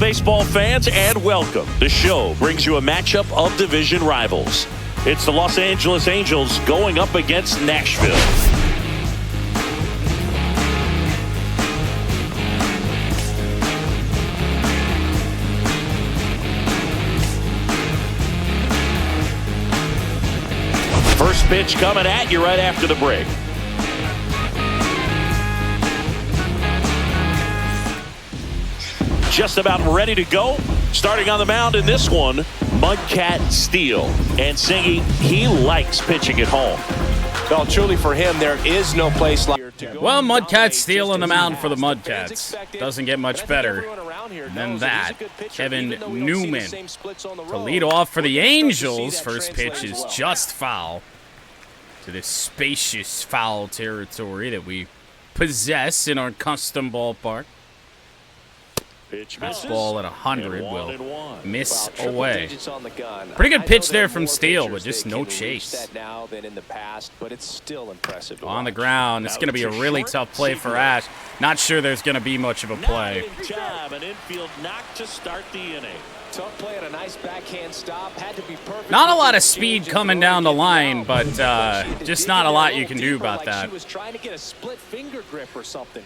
baseball fans, and welcome. The show brings you a matchup of division rivals. It's the Los Angeles Angels going up against Nashville. First pitch coming at you right after the break. Just about ready to go. Starting on the mound in this one, MudCat Steele. And Singy, he likes pitching at home. Well, truly for him, there is no place like... Well, MudCat Steele on the mound for the MudCats. Doesn't get much better than that. Kevin Newman to lead off for the Angels. First pitch is just foul to this spacious foul territory that we possess in our custom ballpark. This ball at 100 will miss away. Pretty good pitch there from Steele, but just no chase. On the ground, it's going to be a really tough play for Ash. Not sure there's going to be much of a play. Tough play and a nice backhand stop. Had to be perfect. Not a lot of speed coming down the line, but just not a lot you can do about that.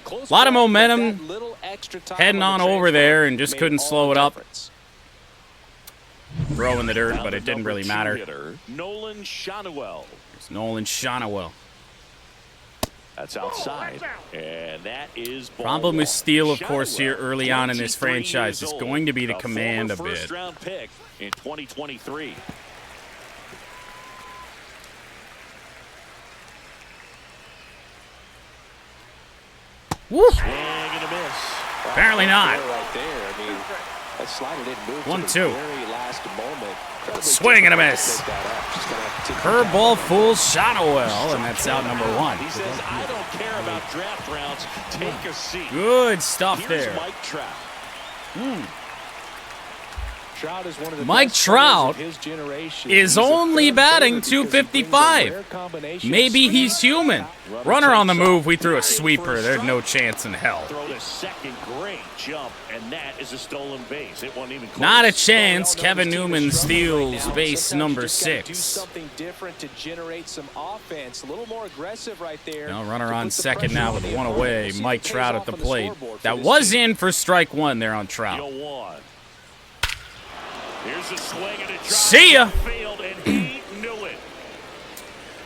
A lot of momentum heading on over there and just couldn't slow it up. Throw in the dirt, but it didn't really matter. There's Nolan Shonowell. That's outside, and that is problem with Steele, of course, here early on in this franchise is going to be the command a bit. First-round pick in 2023. Woo! Swing and a miss. Apparently not. 1-2. Swing and a miss. Curveball fools Shonowell, and that's out number one. He says, I don't care about draft rounds. Take a seat. Good stuff Here's there. Mike Trout. Mike Trout is only batting .255. Maybe he's human. Runner on the move, we threw a sweeper. There's no chance in hell. Throw to second, great jump, and that is a stolen base. It wasn't even close. Not a chance. Kevin Newman steals base number 6. Runner on second now with one away. Mike Trout at the plate. That was in for strike one there on Trout. See ya!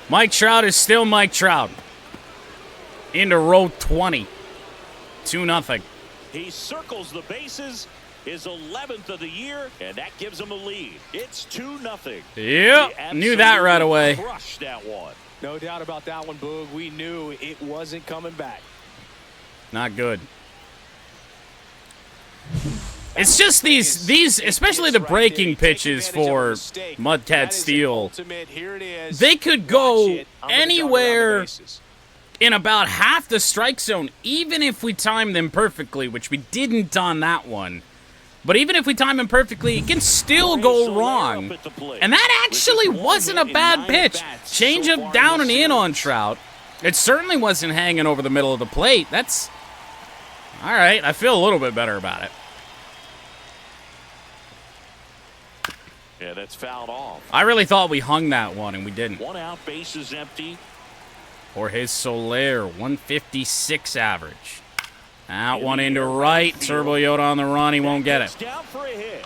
Mike Trout is still Mike Trout. Into row 20. 2-0. He circles the bases, his 11th of the year, and that gives him a lead. It's 2-0. Yep, knew that right away. Crushed that one. No doubt about that one, Boog. We knew it wasn't coming back. Not good. It's just these, especially the breaking pitches for MudCat Steele. They could go anywhere in about half the strike zone, even if we time them perfectly, which we didn't on that one. But even if we time them perfectly, it can still go wrong. And that actually wasn't a bad pitch. Change up down and in on Trout. It certainly wasn't hanging over the middle of the plate. That's all right. I feel a little bit better about it. Yeah, that's fouled off. I really thought we hung that one, and we didn't. One out, base is empty. Jorge Soler, 156 average. Out one into right. Turbo Yoda on the run. He won't get it. Down for a hit.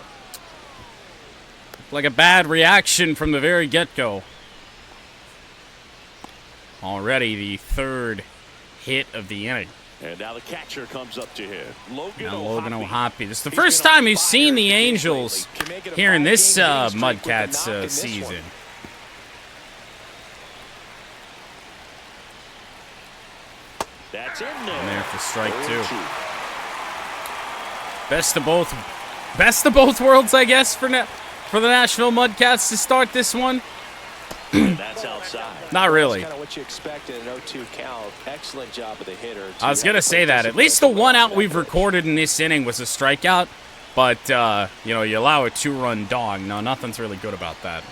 Like a bad reaction from the very get-go. Already the third hit of the inning. And now the catcher comes up to him. Logan O'Hoppe. This is the first time we've seen the Angels here in this MudCats season. That's in there. And there for strike two. Best of both worlds, I guess, for the Nashville MudCats to start this one. That's outside. Not really. Kind of what you expected, an 0-2 count. Excellent job of the hitter. I was going to say that. At least the one out we've recorded in this inning was a strikeout. But, you allow a 2-run dog. No, nothing's really good about that.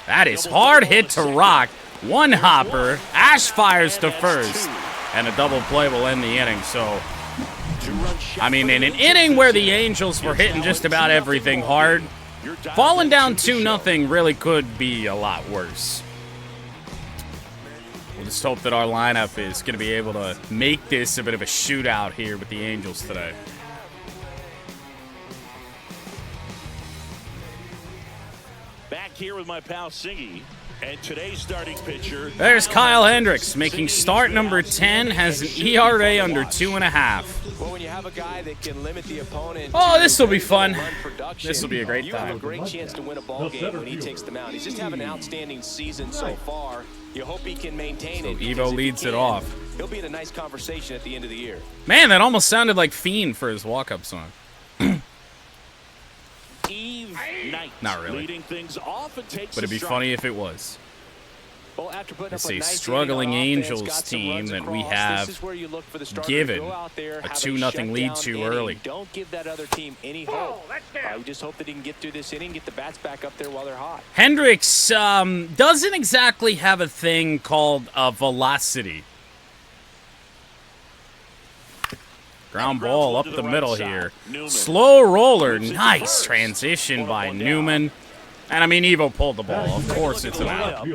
That is hard hit to rock. One hopper. Ash fires to first. And a double play will end the inning. So I mean, in an inning where the Angels were hitting just about everything hard, falling down 2-0 really could be a lot worse. We'll just hope that our lineup is going to be able to make this a bit of a shootout here with the Angels today. Back here with my pal Singy, and today's starting pitcher. There's Kyle Hendricks making start number 10, has an ERA under 2.5. Well, when you have a guy that can limit the opponent. Oh, this will be fun. This will be a great You have time. a great chance to win a ball game when he takes the mound. He's just having an outstanding season so far. You hope he can maintain it. Evo leads it off. He'll be in a nice conversation at the end of the year. Man, that almost sounded like Fiend for his walk-up song. Not really. But it'd be funny if it was. Well, after putting It's up a nice struggling inning on Angels offense, got some team runs that we across, have this is where you look for the starter given to go out there, a have 2-0 lead shutdown too inning. early. Don't give that other team any hope. You just hope that he can get through this inning, get the bats back up there while they're hot. Hendricks doesn't exactly have a thing called velocity. Ground ball up the middle here. Slow roller. Nice transition by Newman. And I mean, Evo pulled the ball. Of course it's an out.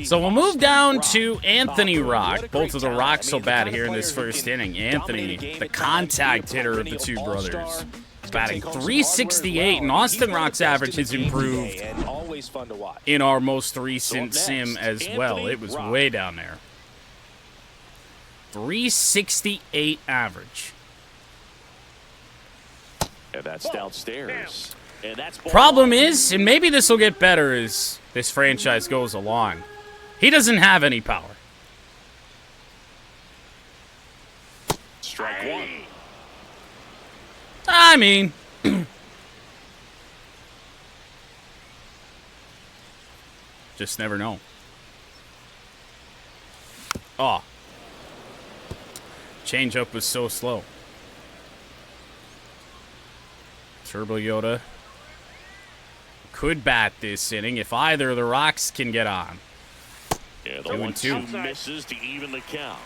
So we'll move down to Anthony Rock. Both of the Rocks so bad here in this first inning. Anthony, the contact hitter of the two brothers, batting .368, and Austin Rock's average has improved in our most recent sim as well. It was way down there. .368 average. And that's downstairs. And that's Problem is, and maybe this will get better as this franchise goes along, he doesn't have any power. Strike one. I mean, just never know. Oh. Changeup was so slow. Turbo Yoda could bat this inning if either of the Rocks can get on. Yeah, 2-2. Misses to even the count.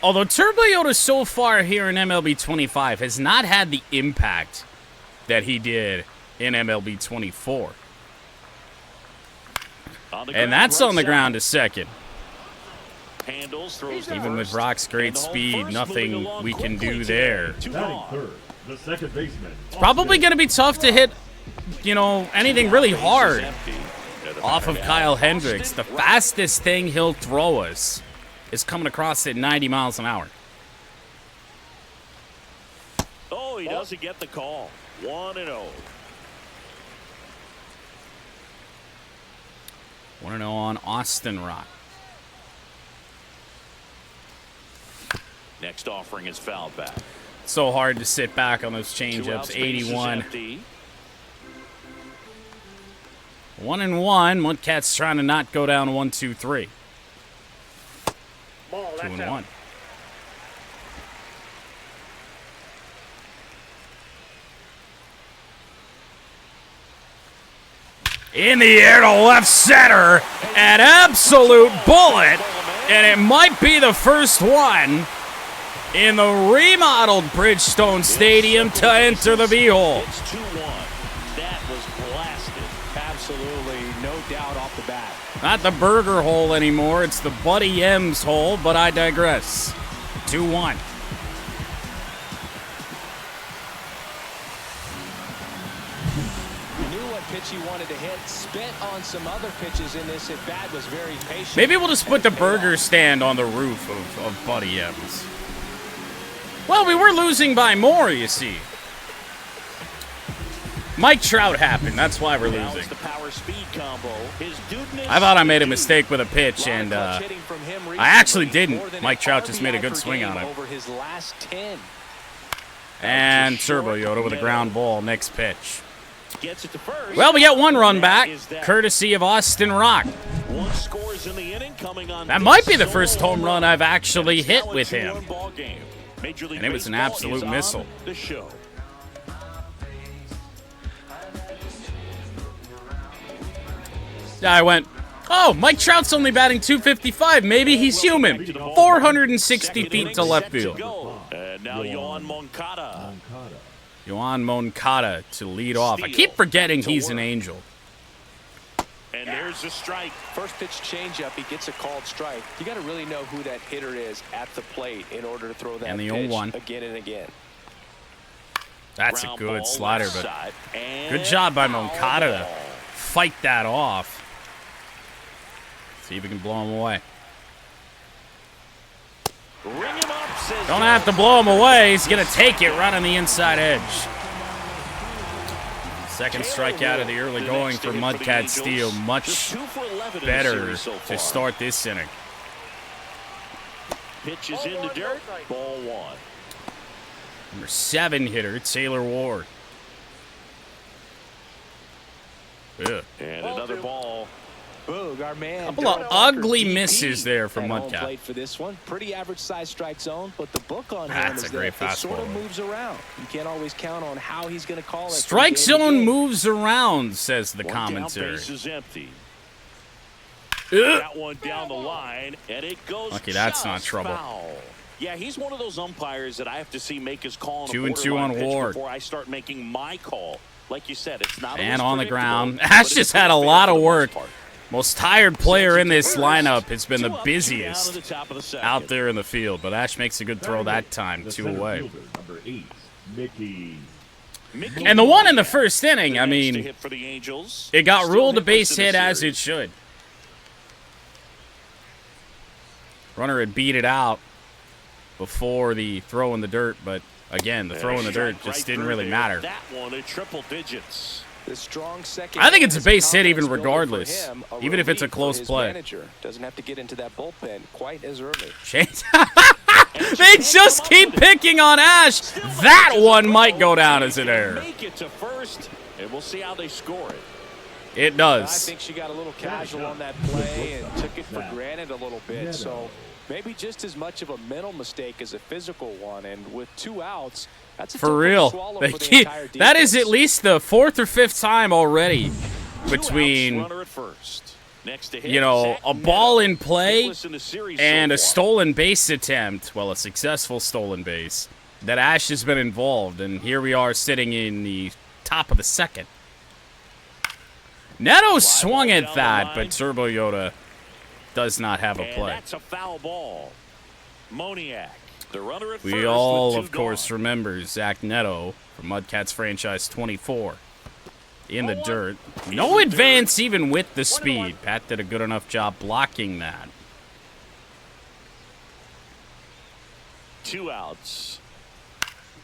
Although Turbo Yoda so far here in MLB 25 has not had the impact that he did in MLB 24. And that's on the ground to second. Handles, throws Even with Rock's great speed, nothing we can do there. Third, the second baseman. It's probably going to be tough to hit, anything really hard off of Kyle Hendricks. The fastest thing he'll throw us is coming across at 90 miles an hour. Oh, he doesn't get the call. 1-0. 1-0 on Austin Rock. Next offering is fouled back. So hard to sit back on those changeups. 81. 1-1. MudCats trying to not go down 1-2-3. 2-1. In the air to left center. An absolute bullet. And it might be the first one in the remodeled Bridgestone Stadium to enter the V-hole. It's 2-1. That was blasted. Absolutely, no doubt off the bat. Not the burger hole anymore. It's the Buddy M's hole, but I digress. 2-1. Knew what pitch he wanted to hit. Spent on some other pitches in this at bat. Was very patient. Maybe we'll just put the burger stand on the roof of Buddy M's. Well, we were losing by more, you see. Mike Trout happened. That's why we're losing. I thought I made a mistake with a pitch, and I actually didn't. Mike Trout just made a good swing on it. And Turbo Yoda with a ground ball. Next pitch. Well, we get one run back, courtesy of Austin Rock. That might be the first home run I've actually hit with him. And it was an absolute missile. Yeah, I went Oh, Mike Trout's only batting .255. Maybe he's human. 460 feet to left field. And now Yoan Moncada. Yoan Moncada to lead off. I keep forgetting he's an Angel. And there's the strike. First pitch changeup, he gets a called strike. You got to really know who that hitter is at the plate in order to throw that And the pitch 0-1. again and again. That's a good slider, but good job by Moncada to fight that off. See if we can blow him away. Ring him up, says Don't have to blow him away. He's going to take it right on the inside edge. Second strikeout of the early going for MudCats Steel. Much better to start this inning. Pitch is in the dirt. Ball 1. Number 7 hitter, Taylor Ward. Ugh. And another ball. Boog, our man. Couple of ugly misses there from MudCat. For this one, pretty average size strike zone, but the book on him That's is a great that it sort of fastball. moves around. You can't always count on how he's going to call it. Strike zone moves around, says the One commentary. down, base is empty. Ugh. That one down the line, and it goes. Lucky that's just not trouble. Foul. Yeah, he's one of those umpires that I have to see make his call on 2-2 on Ward. before I start making my call. Like you said, it's not. And always on the ground. predictable, Ash but just it's had a fair lot for of the work. most part. Most tired player in this lineup has been the Two up, two down busiest to the top of the second. out there in the field. But Ash makes a good throw that time, The 2 center away. fielder, number 8, Mickey. And the one in the first inning, I The next to mean, hit for the Angels. it got Still ruled a hitless base in the hit as it series. should. Runner had beat it out before the throw in the dirt, but again, the throw in the dirt just didn't really matter. That one at triple digits. The strong second. I think it's a is base hit even confidence builder regardless, for him, even if it's a relief for close his play. Manager. Doesn't have to get into that bullpen quite as early. Shane- They just keep picking on Ash. That one might go down as an error. Make it to first, and we'll see how they score it. It I does. think she got a little casual on that play and took it for granted a little bit. So maybe just as much of a mental mistake as a physical one. And with 2 outs, that's a For tough one to real. swallow They for the keep- entire that is defense. at least the 4th or 5th time already 2 outs, between, runner at first. Next to hit, you know, Zach a ball Neto. in play Hitless in the series and so a far. stolen base attempt. Well, a successful stolen base. That Ash has been involved. And here we are sitting in the top of the second. Neto swung ball at down that, the but line. Turbo Yoda does not have a And play. that's a foul ball. Moniak, the runner at first. We all, with of 2 course, gone. remember Zach Neto from MudCats franchise 24 in the dirt. No advance even with the speed. Pat did a good enough job blocking that. 2 outs.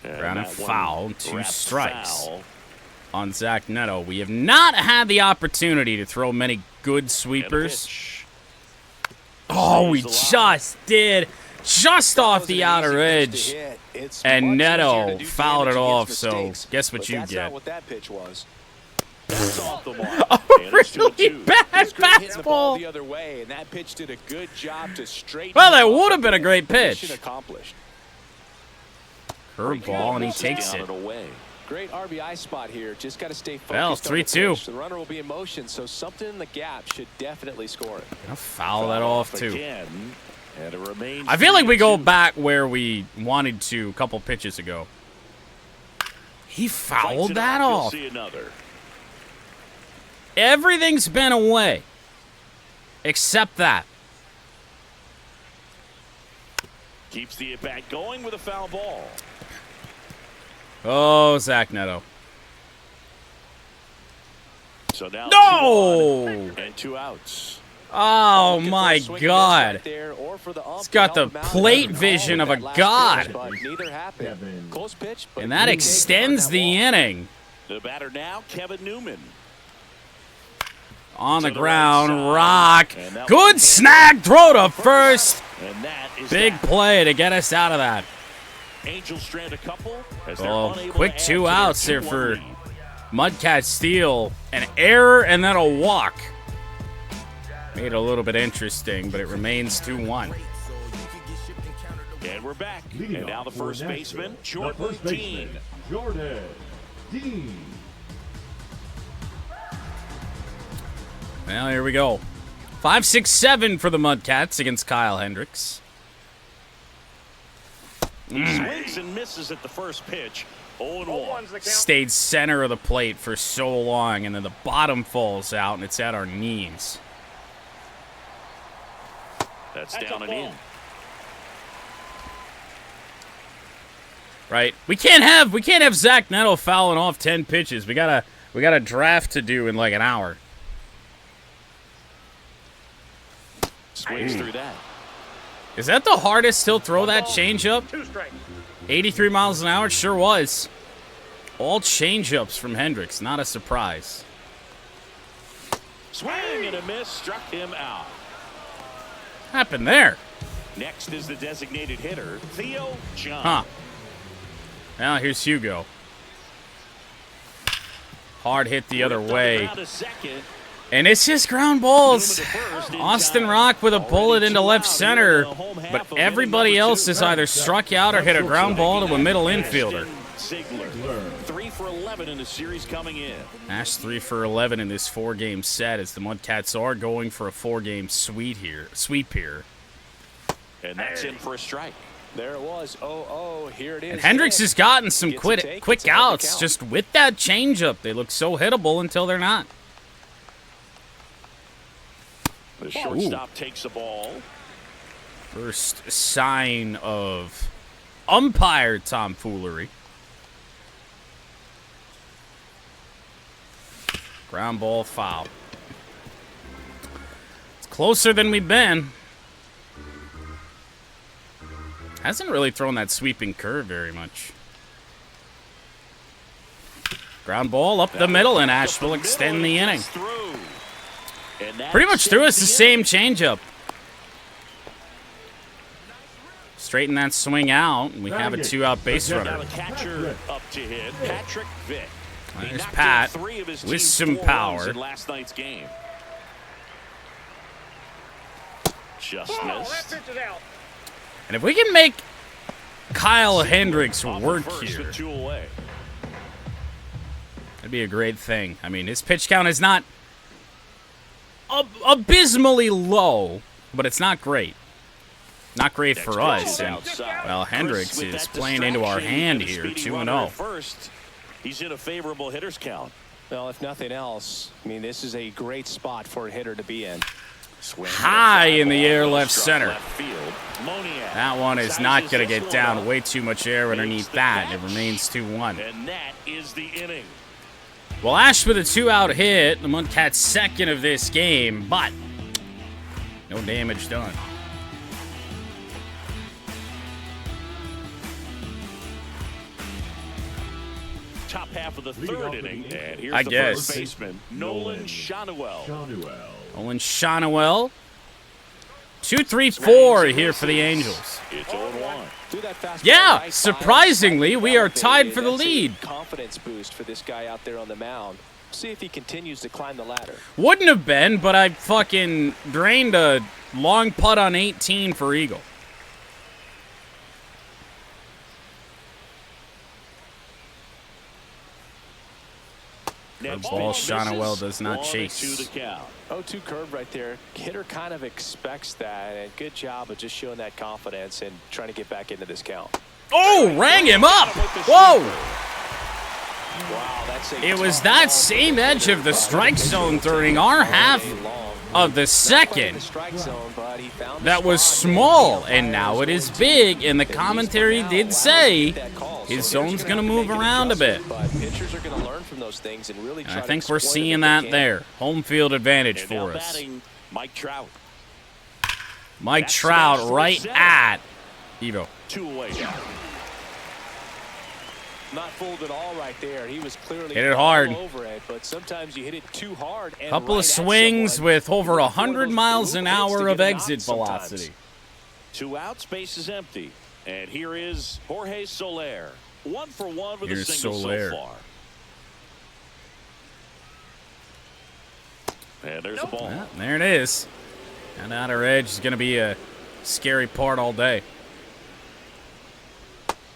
And Ground and that one foul, 2 wrapped strikes foul. on Zach Neto. We have not had the opportunity to throw many good And a sweepers. pitch. Oh, we Stays alive. just did. Just off the outer edge. And Neto fouled it off, so guess what you That's get. not what that pitch was. That's off the mark. A And it's really 2-2. bad He's great hitting the ball the fastball. other way, and that pitch did a good job to straighten. Well, that him would up. have been a great pitch. Mission accomplished. Curveball, and he takes Down it. and away. Great RBI spot here. Just got to stay focused. Well, on the 3-2. pitch. The runner will be in motion, so something in the gap should definitely score it. I'll foul that off, too. Again, and it remains I feel like we go 3-2. back where we wanted to a couple pitches ago. He Fights fouled it that out, you'll off. see another. Everything's been away. Except that. Keeps the at-bat going with a foul ball. Oh, Zach Neto. So now No! 2 on and 2 outs. Oh, Looking for my a swing and miss God. right there, or for the ump He's got to the help him out. plate Nothing vision wrong of a with that last god. pitch, but neither happened. Kevin. Close pitch, but And that good extends take on the that wall. inning. The batter now, Kevin Newman. On the To the ground, right Rock. side. And that Good one snag throw to first. And that is Big that. play to get us out of that. Angels strand a couple as they're Oh, unable quick to add 2 to their outs there 2-1 for lead. MudCat Steel. An error and then a walk. Made it a little bit interesting, but it remains 2-1. And we're back. Leading And now off the for first Nashville, baseman, the Jordan first Dean. baseman, Jordan Dean. Well, here we go. 5-6-7 for the MudCats against Kyle Hendricks. He swings and misses at the first pitch. 0-1. Stayed center of the plate for so long, and then the bottom falls out, and it's at our knees. That's down and in. Right. We can't have Zach Neto fouling off 10 pitches. We got a draft to do in like an hour. Swings through that. Is that the hardest he'll throw that changeup? 83 miles an hour? It sure was. All changeups from Hendricks. Not a surprise. Swing and a miss. Struck him out. What happened there? Next is the designated hitter, Theo John. Huh. Now here's Hugo. Hard hit the other way. And it's just ground balls. Austin Rock with a bullet into left center, but everybody else has either struck out or hit a ground ball to a middle infielder. 3 for 11 in the series coming in. Nash 3 for 11 in this 4-game set as the MudCats are going for a 4-game sweep here. And that's in for a strike. There it was. 0-0. Here it is. And Hendricks has gotten some quick outs just with that changeup. They look so hittable until they're not. The shortstop takes the ball. First sign of umpire tomfoolery. Ground ball foul. It's closer than we've been. Hasn't really thrown that sweeping curve very much. Ground ball up the middle, and Ash will extend the inning. Pretty much threw us the same changeup. Straighten that swing out, and we have a 2-out base runner. Catcher up to hit, Patrick Vick. There's Pat with some power. In last night's game. Just missed. And if we can make Kyle Hendricks work here, that'd be a great thing. I mean, his pitch count is not abysmally low, but it's not great. Not great for us. And, well, Hendricks is playing into our hand here, 2-0. He's in a favorable hitter's count. Well, if nothing else, I mean, this is a great spot for a hitter to be in. High in the air left center. That one is not going to get down. Way too much air underneath that. And it remains 2-1. And that is the inning. Well, Ash with a 2-out hit. The MudCats' second of this game, but no damage done. Top half of the third inning, and here's I the guess. first baseman, Nolan Shanuel. Nolan Shanuel. 2-3-4 here for the Angels. It's 0-1. Yeah, surprisingly, we are tied for the lead. Confidence boost for this guy out there on the mound. See if he continues to climb the ladder. Wouldn't have been, but I fucking drained a long putt on 18 for Eagle. Next ball, pitch Shanuel misses. does not 1-2 chase. the count. 0-2 curve right there. Hitter kind of expects that, and good job of just showing that confidence and trying to get back into this count. Oh, rang him up. Whoa. Wow, that's a It was that same edge of the strike zone during our half of the second that was small, and now it is big, and the commentary did say his zone's going to move around a bit. And I think we're seeing that there. Home field advantage for us. Mike Trout. Mike Trout right at Evo. 2 away. Not fooled at all right there. He was clearly hit it hard. all over it, but sometimes you hit it too hard. And Couple right of swings with over 100 miles an hour of exit velocity. 2 outs, base is empty. And here is Jorge Soler. 1 for 1 with Here's a single Soler. so far. And there's the ball. Well, there it is. And outer edge is going to be a scary part all day.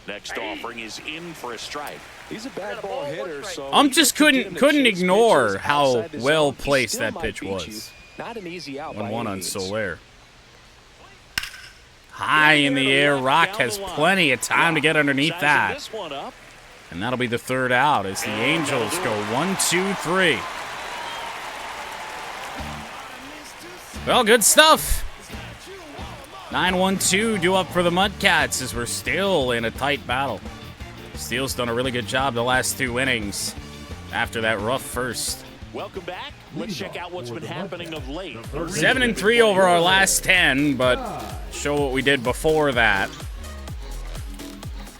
Next offering is in for a strike. He's a bad ball hitter, so Just couldn't ignore how well placed that pitch was. Not an easy out. 1-1 on Soler. High in the air. Rock has plenty of time to get underneath that. And that'll be the third out as the Angels go 1-2-3. Well, good stuff. 9-1-2 due up for the MudCats as we're still in a tight battle. Steele's done a really good job the last 2 innings after that rough first. Welcome back. Let's check out what's been happening of late. 7-3 over our last 10, but show what we did before that.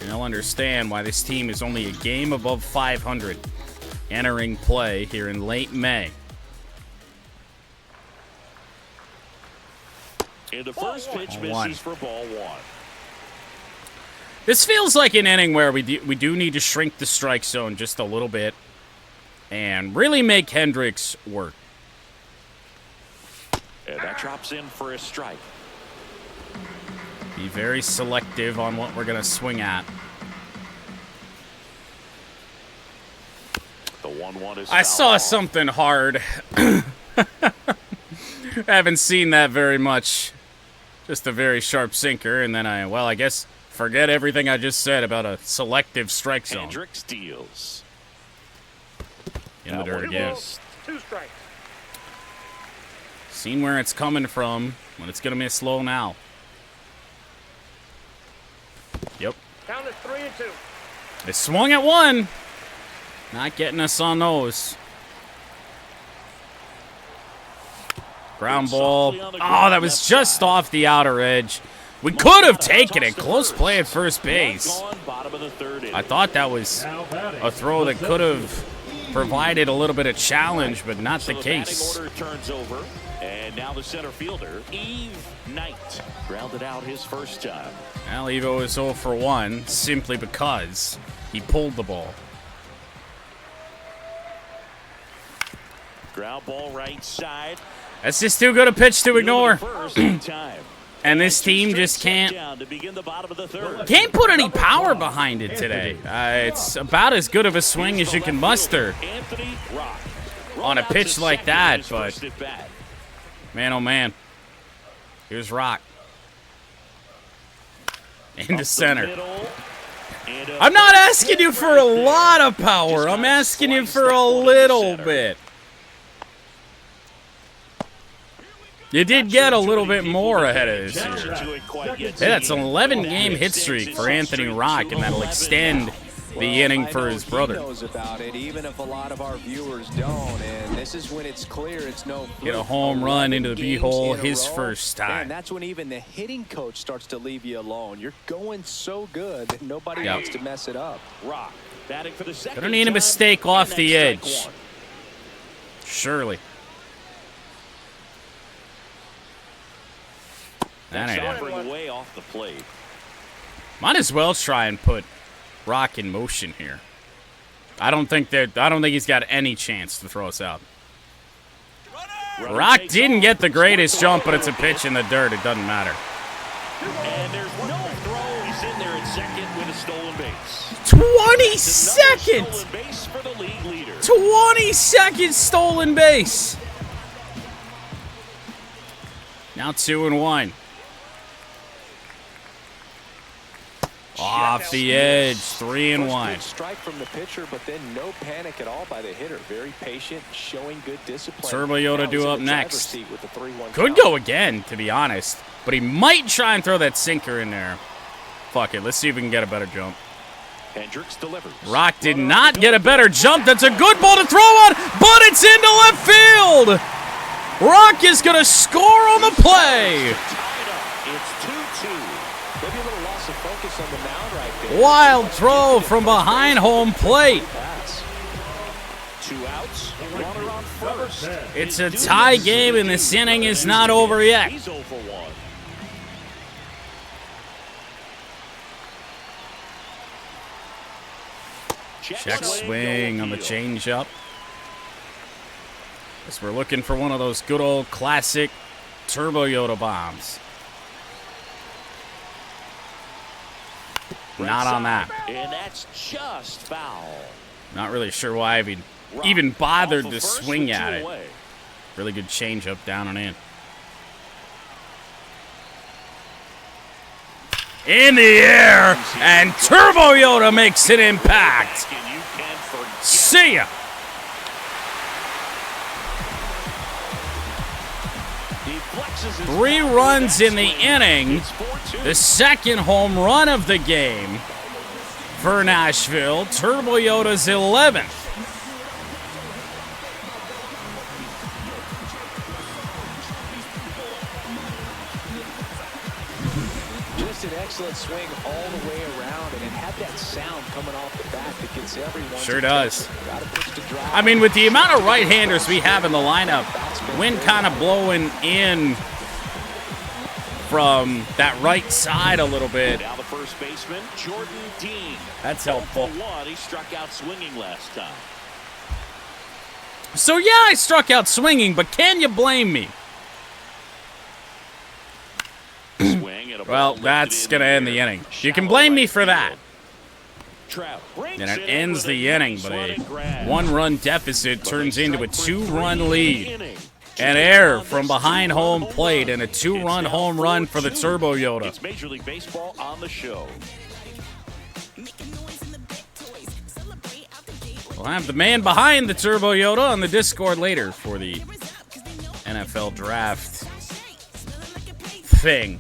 And you'll understand why this team is only a game above 500 entering play here in late May. And the first pitch misses for ball 1. This feels like an inning where we do need to shrink the strike zone just a little bit and really make Hendricks work. And that drops in for a strike. Be very selective on what we're going to swing at. The 1-1 is I saw foul. something hard. Haven't seen that very much. Just a very sharp sinker, and then I guess forget everything I just said about a selective strike zone. Hendricks deals. In the dirt again. 2 strikes. Seen where it's coming from, when it's going to miss low now. Yep. Count is 3-2. They swung at 1. Not getting us on those. Ground ball. Oh, that was just off the outer edge. We could have taken it. Close play at first base. I thought that was a throw that could have provided a little bit of challenge, but not the case. Order turns over, and now the center fielder, Eve Knight, grounded out his first time. Well, Evo is 0 for 1 simply because he pulled the ball. Ground ball right side. That's just too good a pitch to ignore. First time. And this team just can't put any power behind it today. It's about as good of a swing as you can muster on a pitch like that, but man, oh man. Here's Rock. Into center. I'm not asking you for a lot of power. I'm asking you for a little bit. You did get a little bit more ahead of this year. Hey, that's an 11-game hit streak for Anthony Rock, and that'll extend the inning for his brother. Knows about it, even if a lot of our viewers don't. And this is when it's clear it's no. Get a home run into the B-hole his first time. And that's when even the hitting coach starts to leave you alone. You're going so good that nobody wants to mess it up. Rock batting for the second. Gonna need a mistake off the edge. Surely. That ain't it. Way off the plate. Might as well try and put Rock in motion here. I don't think he's got any chance to throw us out. Rock didn't get the greatest jump, but it's a pitch in the dirt. It doesn't matter. And there's no throw. He's in there at second with a stolen base. 22nd! Stolen base for the league leader. 22nd stolen base. Now 2-1. Off the edge, 3-1. Strike from the pitcher, but then no panic at all by the hitter. Very patient, showing good discipline. Turbo Yoda due up next. Could Could go again, to be honest, but he might try and throw that sinker in there. Fuck it, let's see if we can get a better jump. Hendricks delivers. Rock did not get a better jump. That's a good ball to throw on, but it's into left field. Rock is going to score on the play. It's 2-2. Maybe a little loss of focus on the mound right there. Wild throw from behind home plate. 2 outs. Runner on first. It's a tie game, and this inning is not over yet. He's 0 for 1. Check swing on the changeup. As we're looking for one of those good old classic Turbo Yoda bombs. Not on that. And that's just foul. Not really sure why I even bothered to swing at it. Really good changeup down and in. In the air, and Turbo Yoda makes an impact. See ya. Three runs in the inning. The second home run of the game for Nashville. Turbo Yoda's 11th. An excellent swing all the way around, and it had that sound coming off the bat that gets everyone. Sure does. I mean, with the amount of right-handers we have in the lineup, wind kind of blowing in from that right side a little bit. Now the first baseman, Jordan Dean. That's helpful. He struck out swinging last time. So yeah, I struck out swinging, but can you blame me? Well, that's going to end the inning. You can blame me for that. And it ends the inning, but a one-run deficit turns into a two-run lead. An error from behind home plate and a two-run home run for the Turbo Yoda. It's Major League Baseball on the show. We'll have the man behind the Turbo Yoda on the Discord later for the NFL draft thing.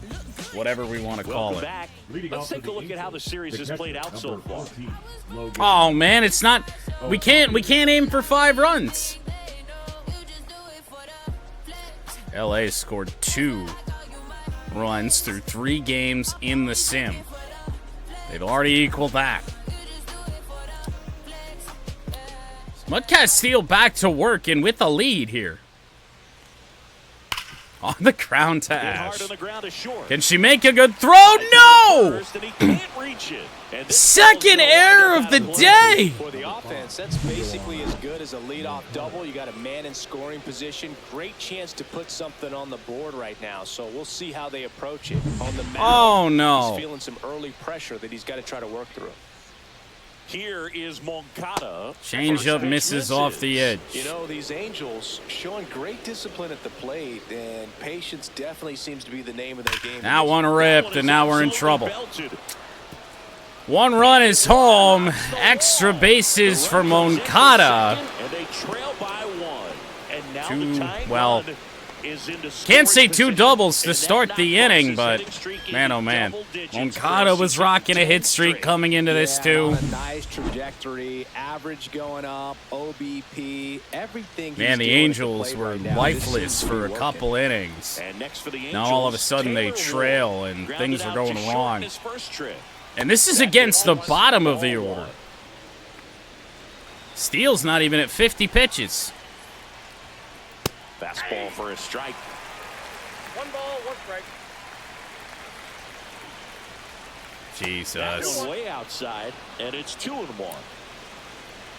Whatever we want to call it. Let's take a look at how the series has played out so far. Oh man, it's not. We can't aim for 5 runs. LA scored 2 runs through 3 games in the sim. They've already equaled that. MudCats steal back to work and with a lead here. On the ground to Ash. Can she make a good throw? No! Second error of the day. For the offense, that's basically as good as a leadoff double. You got a man in scoring position. Great chance to put something on the board right now. So we'll see how they approach it. On the mound, oh no! He's feeling some early pressure that he's got to try to work through. Here is Moncada. Changeup misses off the edge. You know, these Angels showing great discipline at the plate, and patience definitely seems to be the name of their game. Now one ripped, and now we're in trouble. 1 run is home. Extra bases for Moncada. And they trail by 1. And now 2, well, can't say 2 doubles to start the inning, but man, oh man. Moncada was rocking a hit streak coming into this too. A nice trajectory, average going up, OBP, everything. Man, the Angels were lifeless for a couple innings. Now all of a sudden they trail and things are going wrong. And this is against the bottom of the order. Steele's not even at 50 pitches. Fastball for a strike. 1 ball, 1 strike. Jesus. Way outside, and it's 2-1.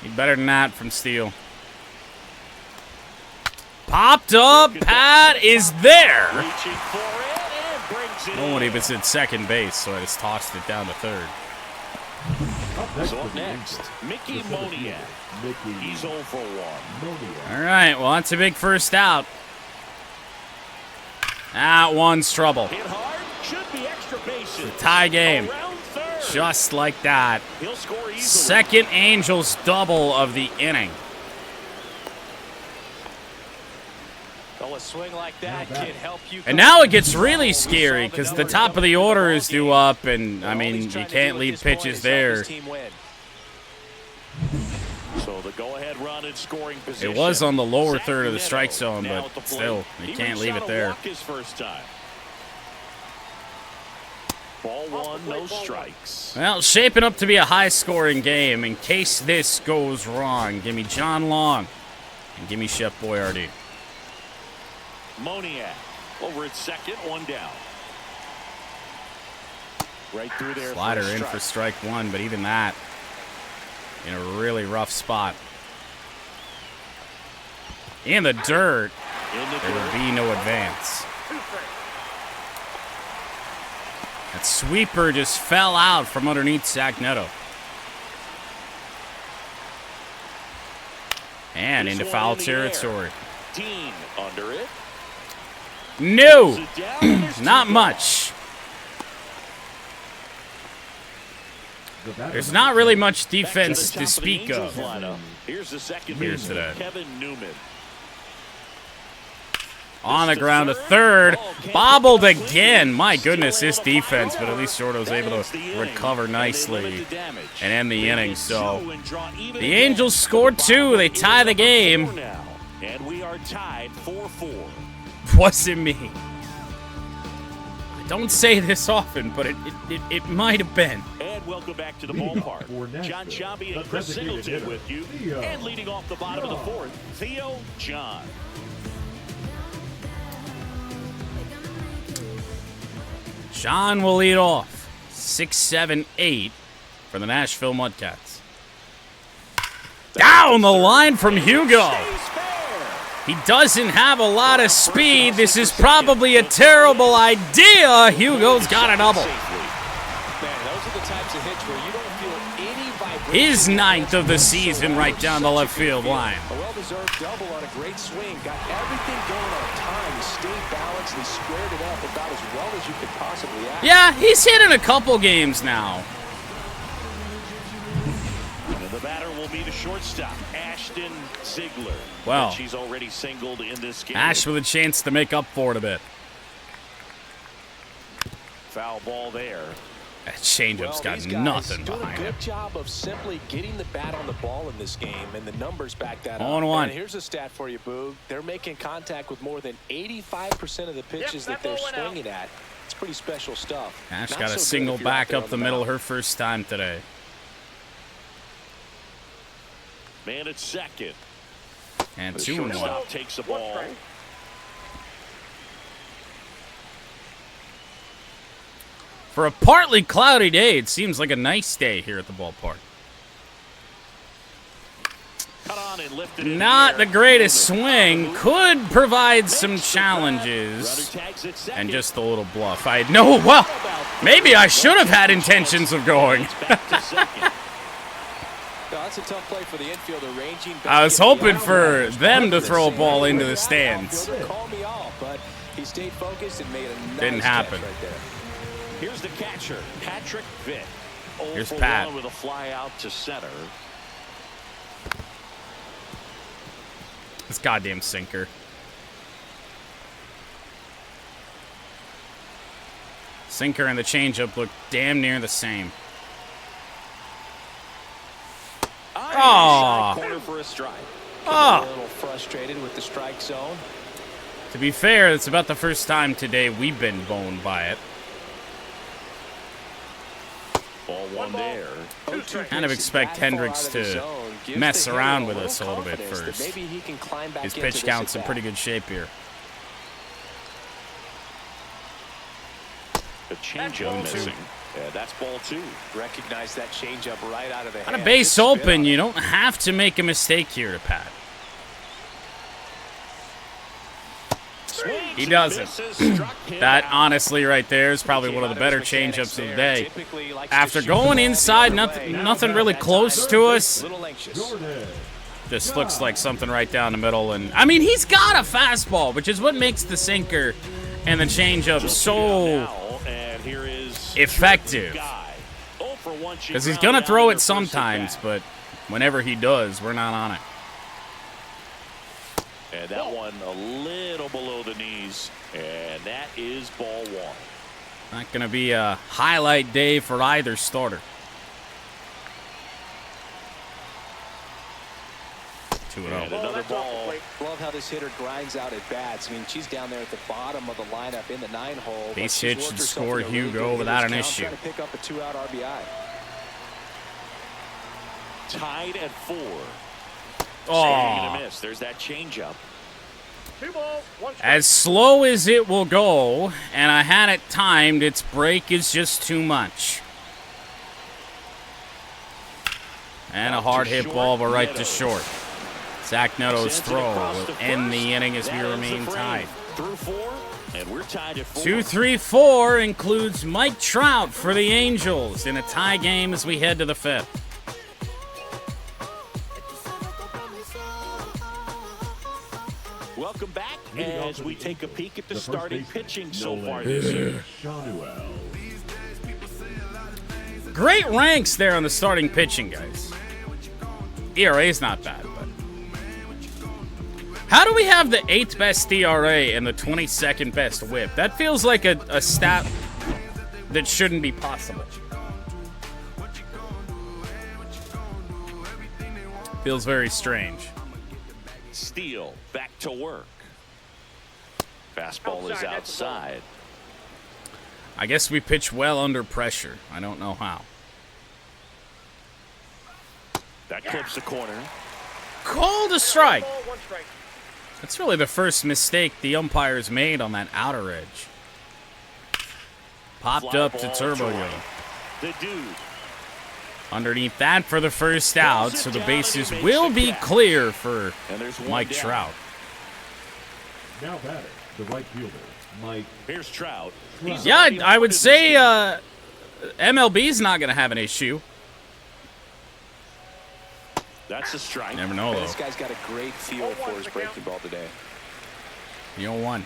Need better than that from Steele. Popped up. Pat is there. Nobody was at second base, so I just tossed it down to third. So up next, Mickey Moniak. He's 0 for 1. All right, well, that's a big first out. That one's trouble. Hit hard, should be extra bases. The tie game. Just like that. Second Angels double of the inning. A swing like that can help you. And now it gets really scary because the top of the order is due up, and I mean, you can't leave pitches there. So the go-ahead run in scoring position. It was on the lower third of the strike zone, but still, you can't leave it there. Ball 1, no strikes. Well, shaping up to be a high-scoring game. In case this goes wrong, give me John Long and give me Chef Boyardee. Moniak over at second, 1 down. Right through there. Slider in for strike 1, but even that in a really rough spot. In the dirt, there would be no advance. That sweeper just fell out from underneath Zach Neto. And into foul territory. 16 under it. No, not much. There's not really much defense to speak of Here's the second here baseman, today. Kevin Newman. On the ground to third. Bobbled again. My goodness, this defense, but at least Short was able to recover nicely and end the inning. So the Angels scored 2. They tie the game. And we are tied 4-4. Wasn't me. I don't say this often, but it might have been. And welcome back to the ballpark. John Sciambi and Chris Singleton with you. And leading off the bottom of the fourth, Theo John. John will lead off. 6, 7, 8 for the Nashville MudCats. Down the line from Hugo. He doesn't have a lot of speed. This is probably a terrible idea. Hugo's got a double. His 9th of the season right down the left field line. A well-deserved double on a great swing. Got everything going on time. He stayed balanced and he squared it up about as well as you could possibly ask. Yeah, he's hit in a couple games now. And the batter will be the shortstop, Ashton Ziegler. Well, she's already singled in this game. Ash with a chance to make up for it a bit. Foul ball there. That changeup's got nothing behind it. Doing a good job of simply getting the bat on the ball in this game, and the numbers back that up. 0-1. And here's a stat for you, Boog. They're making contact with more than 85% of the pitches that they're swinging at. It's pretty special stuff. Ash got a single back up the middle her first time today. Man at second. And The 2-1. shortstop takes the ball. For a partly cloudy day, it seems like a nice day here at the ballpark. Cut on and lifted in Not the the greatest swing. Could provide some challenges. And just a little bluff. Well, maybe I should have had intentions of going. That's a tough play for the infielder, ranging back. I was hoping for them to throw a ball into the stands. Call me off, but he stayed focused and made a nice Didn't happen. catch right there. Here's the catcher, Patrick Vitt. Here's Pat. With a fly out to center. This goddamn sinker. Sinker and the changeup look damn near the same. Corner for a strike. A little frustrated with the strike zone. To be fair, it's about the first time today we've been boned by it. Ball one there. Kind of expect Hendricks to mess around with us a little bit first. His pitch count's in pretty good shape here. The changeup missing. Yeah, that's ball 2. Recognize that changeup right out of the On a hand. base open, you don't have to make a mistake here to Pat. He doesn't. That, honestly, right there is probably one of the better changeups of the day. After going inside, nothing really close to us. Just looks like something right down the middle. And I mean, he's got a fastball, which is what makes the sinker and the changeup so effective. Because he's going to throw it sometimes, but whenever he does, we're not on it. And that one a little below the knees. And that is ball 1. Not going to be a highlight day for either starter. 2-0. Another ball. Love how this hitter grinds out at bats. I mean, she's down there at the bottom of the lineup in the 9-hole. Base hit should score Hugo without an issue. Trying to pick up a 2-out RBI. Tied at 4. Oh. Miss. There's that changeup. 2 balls, 1 strike. As slow as it will go, and I had it timed, its break is just too much. And a hard hit ball, but right to short. Zach Netto's throw will end the inning as we remain tied. Through 4, and we're tied at 4. 2-3-4 includes Mike Trout for the Angels in a tie game as we head to the 5th. Welcome back as we take a peek at the starting pitching so far this year. Great ranks there on the starting pitching, guys. ERA's not bad, but how do we have the 8th best ERA and the 22nd best whip? That feels like a stat that shouldn't be possible. Feels very strange. Steele back to work. Fastball is outside. I guess we pitch well under pressure. I don't know how. That clips the corner. Called a strike. That's really the first mistake the umpires made on that outer edge. Popped Fly up to ball Turbo to Yo. right. The dude. Underneath that for the first out, so the bases and he will makes be the catch. clear for And there's one Mike down. Trout. Now batting, the right fielder, Mike. Here's Trout. Yeah, I would say MLB's not going to have an issue. That's a strike. Never know, This though. guy's got a great feel for his breaking ball today. 0-1.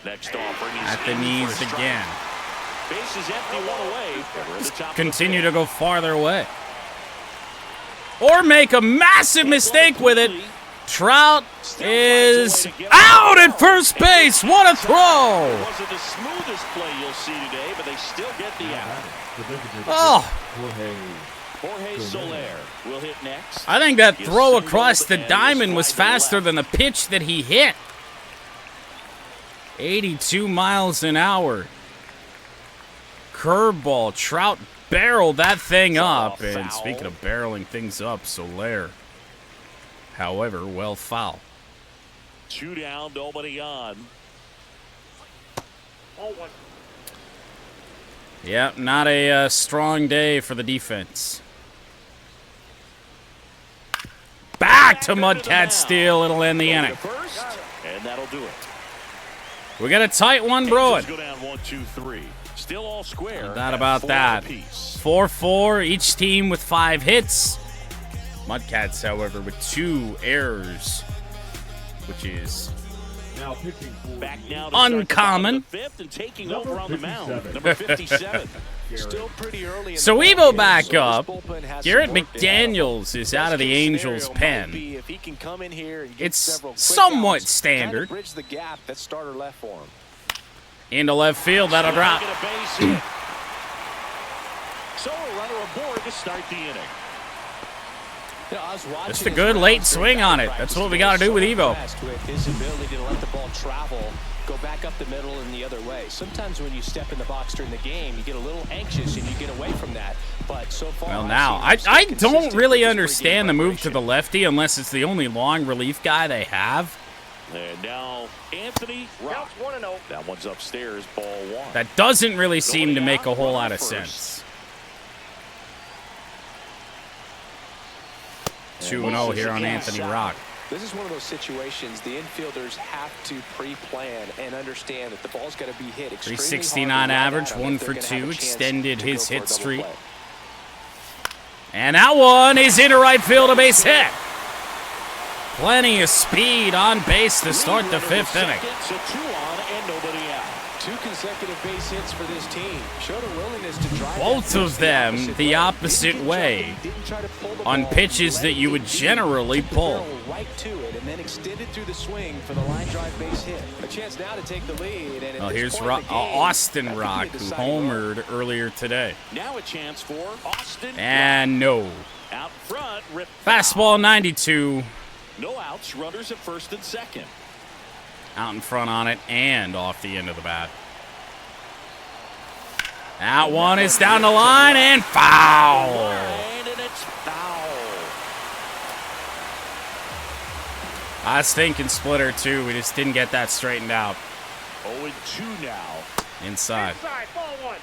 Next offering is At the in for a knees strike. again. Base is empty, one away. And we're at the top of the Continue to go farther away. Or make a massive mistake with it. Trout is out at first base. What a It throw! wasn't the smoothest play you'll see today, but they still get the out. Oh, Jorge Soler will hit next. I think that throw across the diamond was faster than the pitch that he hit. 82 miles an hour. Curveball. Trout barreled that thing up. And speaking of barreling things up, Soler, however, well foul. 2 down, nobody on. Yeah, not a strong day for the defense. Back to MudCats steal. It'll end the inning. First, and that'll do it. We got a tight one brewing. Angels go down 1-2-3. Still all square. No doubt at about 4 that. apiece. 4-4, each team with 5 hits. MudCats, however, with 2 errors, which is Now pitching for Back now to uncommon. start the 5th and taking over on the mound. Number 57. Still pretty early in So the Evo ball game, back so this up. bullpen has Garrett some work to handle. McDaniels is out of the Angels' Best case scenario might pen. be if he can come in here and get It's several quick somewhat outs, standard. kind of bridge the gap that starter left for him. Into left field, that'll drop. Get a base hit. So a runner aboard to start the inning. You know, I was watching Just a his good rounds late during swing on it. practice That's what we today. got to do with So Evo. impressed with his ability to let the ball travel, go back up the middle and the other way. Sometimes when you step in the box during the game, you get a little anxious and you get away from that. But so far, Well, I've now, seen him stay I consistent don't with really his understand the pregame move to the lefty unless it's the only long relief guy they have. And now Anthony Rock. Counts 1-0. That one's upstairs, ball 1. That doesn't really seem to Nobody make a out, whole runner lot of first. sense. And 2-0 here on again, Anthony shot. Rock. This is one of those situations the infielders have to pre-plan and understand that the ball's got to be hit extremely hard 369 to run average, at 'em 1 if they're for gonna 2, have a chance extended to go his for a hit double streak. play. And that one is into right field, a base hit. Plenty of speed on base to start the 5th inning. So 2 on and nobody out. 2 consecutive base hits for this team. Showed a willingness to drive Both that of pitch them the opposite Didn't way jump, didn't try to pull the on ball, pitches let that it you be would deep, generally took the pull. barrel right to it and then extended through the swing for the line drive base hit. A chance now to take the lead. And at Well, this here's point in the game, Austin that could be Rock, a who deciding run. homered earlier today. Now a chance for Austin. And no. Rock. Out front, rip Fastball 92. No outs, runners at first and second. Out in front on it and off the end of the bat. That one is down the line and foul. And it's foul. I stinking splitter too. We just didn't get that straightened out. 0-2 now. Inside. Inside, ball 1.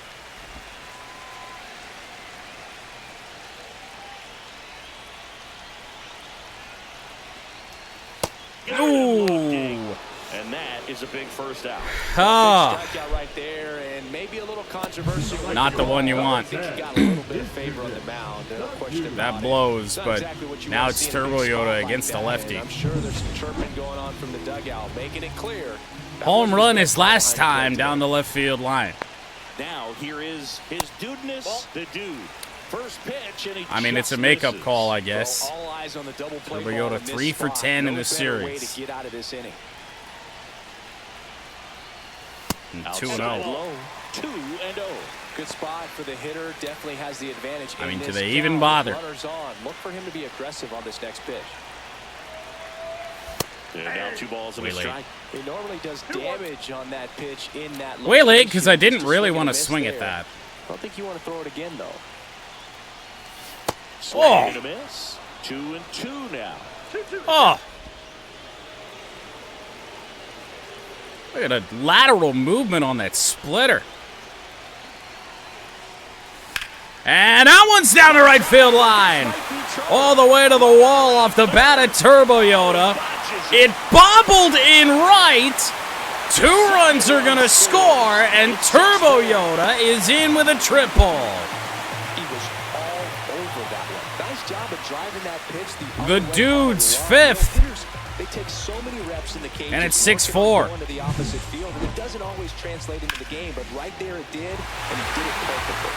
Ooh. And that is a big first out. Oh. Strikeout right there, and maybe a little controversial. Not the one you want. I think he got a little bit of favor on the mound. No question about That it. blows, Not but exactly what you now want it's to see in a Turbo big spot Yoda like against the that, lefty. and I'm sure there's some chirping going on from the dugout, making it clear. That Home wasn't run his his best last behind the time plate down today. the left field line. Now here is his dudeness, the dude. First pitch, and he I mean, it's a just makeup misses. call, I guess. So all eyes on the double play Turbo ball Yoda in this 3 for spot. 10 in No the better way series. to get out of this inning. And Outside 2-0. low, 2-0. Good spot for the hitter. Definitely has the advantage. I mean, in do this they even count. bother? Runners on. Look for him to be aggressive on this next pitch. And now 2 balls and a Way late. strike. He normally does damage on that pitch in that. Way late location. because I didn't Just a really swing want to and a miss swing at there. that. I don't think you want to throw it again though. Swing Oh. and a miss. 2-2 now. Oh! Look at a lateral movement on that splitter. And that one's down the right field line. All the way to the wall off the bat of Turbo Yoda. It bobbled in right. 2 runs are going to score, and Turbo Yoda is in with a triple. He was all over that one. Nice job of driving that pitch. The other way dude's on the wrong. fifth. Hitters, they take so many reps in the cage. And it's working on 6-4. going to the opposite field, and it doesn't always translate into the game, but right there it did, and he did it perfectly.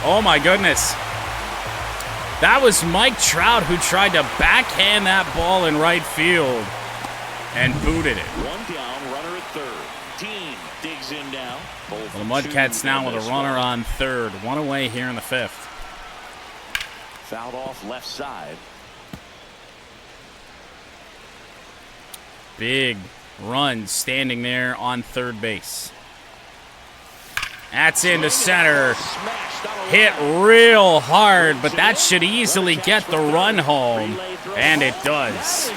Oh my goodness. That was Mike Trout who tried to backhand that ball in right field and booted it. 1 down, runner at third. Team digs in now. Well, the MudCats now with a runner on third. 1 away here in the 5th. Fouled off left side. Big run standing there on third base. That's into center. Hit real hard, but that should easily get the run home. And it does.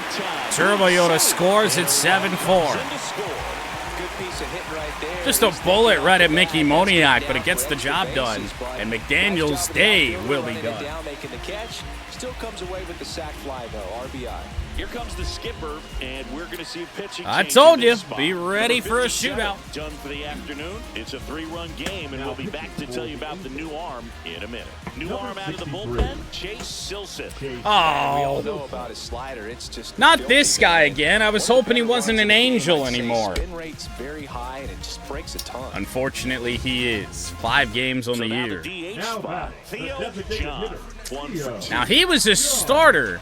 Turbo Yoda scores at 7-4. Good piece of hitting right there. Just a bullet right at Mickey Moniak, but it gets the job done. And McDaniel's day will be done. Down, making the catch. Still comes away with the sac fly, though. RBI. Here comes the skipper, and we're going to see a pitching I change told in you, this spot. be ready Number for a 57 shootout. Done for the afternoon. It's a 3-run game, and we'll be back to tell you about the new arm in a minute. New arm out of the bullpen, Chase Silseth. We all Oh, know about his slider. It's just not filthy this guy today. again. I was hoping he wasn't an angel anymore. Spin rate's very high, and it just breaks a ton. Unfortunately, he is. 5 games on So the now year. the DH Now spot, batting, the Theo designated John. hitter, 1 for 2. Now, he was a starter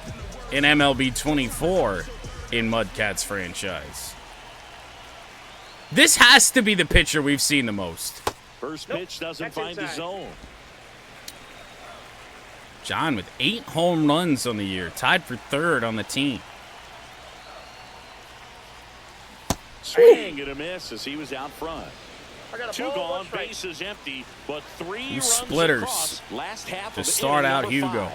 in MLB 24 in MudCats franchise. This has to be the pitcher we've seen the most. First pitch doesn't find the zone. John with 8 home runs on the year, tied for 3rd on the team. Swing and a miss as he was out front. I got a 2 ball, gone, 1 strike. bases empty, but 3 Two runs splitters across last half to of start inning out number Hugo.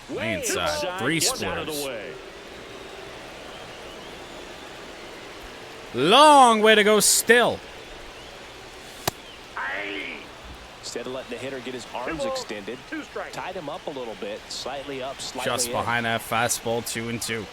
5. Way inside. 3 gets out of the splitters. way. Long way to go still. Instead of letting the hitter get his arms extended, 2 strikes. tied him up a little bit, slightly up, slightly Just in. behind that fastball, 2-2.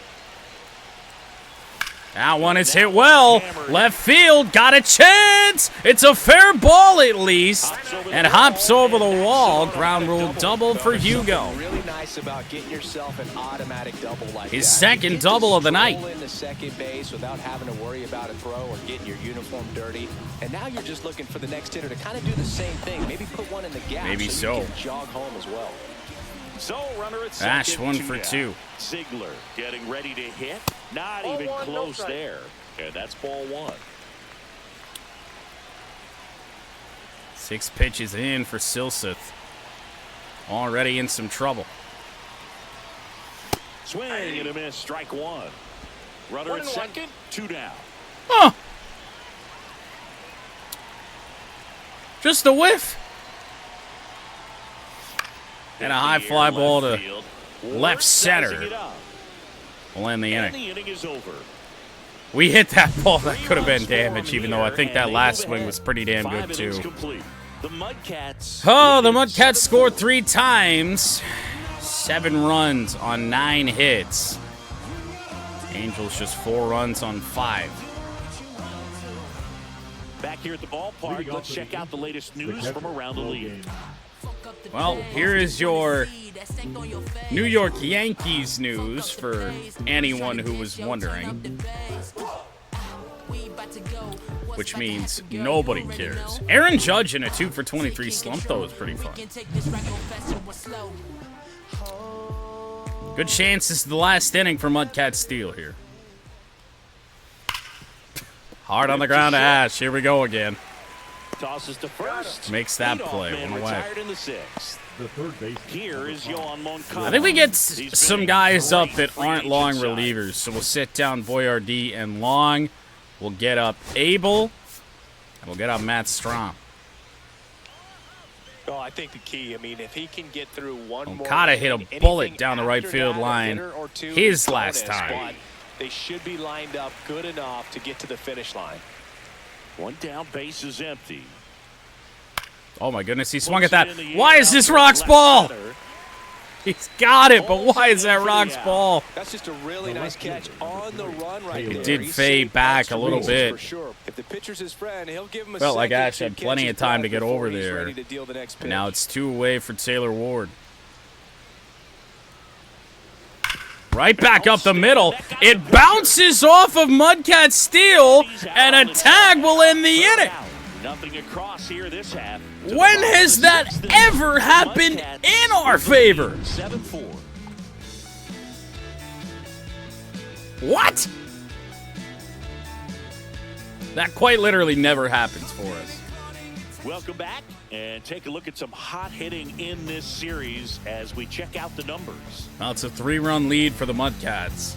That one is hit well. Left field, got a chance. It's a fair ball at least. And hops over the wall. Ground rule double for Hugo. Really nice about getting yourself an automatic double like His that. second Get to double of the night. stroll into second base without having to worry about a throw or getting your uniform dirty. And now you're just looking for the next hitter to kind of do the same thing. Maybe put one in the gap Maybe so so. you can jog home as well. So runner at second. Ash 1 2 for down. 2. Ziegler getting ready to hit. Not Ball even 1, no close strike. there. And that's ball 1. 6 pitches in for Silseth. Already in some trouble. Swing and a miss. Strike 1. Runner at 1-1. second. 2 down. Huh. Just a whiff. And a high In the fly air, ball left to field. left center. Sizing it up. will end the And inning. the inning is over. We hit that ball that could have been damage, even though I think that last swing was pretty damn good, 5 too. innings complete. The MudCats. Oh, the MudCats scored 3 times. 7 runs on 9 hits. Angels just 4 runs on 5. Back here at the ballpark, let's check out the latest news from around the league. Well, here is your New York Yankees news for anyone who was wondering. Which means nobody cares. Aaron Judge in a 2-for-23 slump, though, is pretty fun. Good chance this is the last inning for MudCats Steel here. Hard on the ground to Ash. Here we go again. Tosses to first. Makes that play. One away. In the 6th. The third base. Here is Yohan Moncada. I think we get some guys up that aren't long relievers. So we'll sit down Boyardee and Long. We'll get up Abel. And we'll get up Matt Strom. Oh, I think the key, I mean, if he can get through one more. Moncada hit a bullet down the right field line his last time. They should be lined up good enough to get to the finish line. One down, base is empty. Oh my goodness, he swung at that. Why is this Rock's ball? He's got it, but why is that Rock's ball? That's just a really nice catch on the run right there. It did fade back a little bit. If the pitcher's his friend, he'll give him a Felt like Ash had plenty of time to get over there. Now it's 2 away for Taylor Ward. Right back up the middle. It bounces off of MudCats Steel, and a tag will end the inning. Nothing across here this half. When has that ever happened in our favor? 7-4. What? That quite literally never happens for us. Welcome back, and take a look at some hot hitting in this series as we check out the numbers. Well, it's a 3-run lead for the MudCats.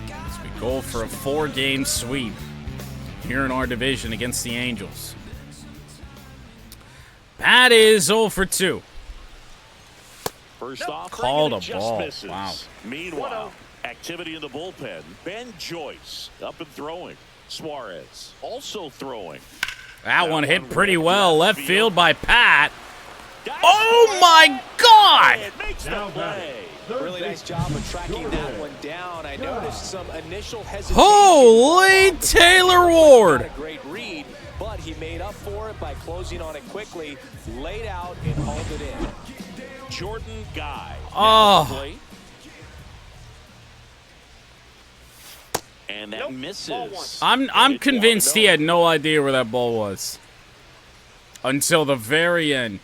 As we go for a 4-game sweep here in our division against the Angels. Pat is 0 for 2. First off, called a just ball. misses. Wow. Meanwhile, activity in the bullpen. Ben Joyce up and throwing. Suarez also throwing. That one hit pretty well. Left field by Pat. Oh my God! Makes the play. Really nice job of tracking that one down. I noticed some initial hesitation. Holy Taylor Ward! Not a great read, but he made up for it by closing on it quickly, laid out and hauled it in. Jordan Guy. Oh. And that misses. I'm convinced he had no idea where that ball was until the very end.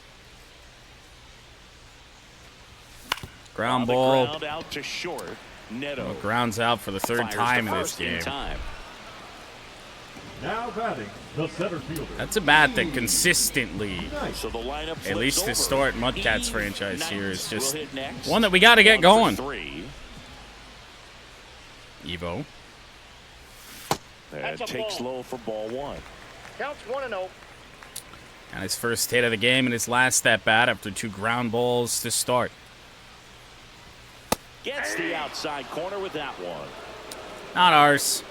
Ground ball. Ground out to short. Neto. Grounds out for the 3rd time in this game. Now batting, the center fielder. That's a bat that consistently, So the lineup at least to over. start MudCats franchise here, is just We'll hit next. one that we got to get going. 3. Evo. That takes low for ball 1. Counts 1-0. And his first hit of the game and his last at bat after 2 ground balls to start. Gets the outside corner with that one. Not ours.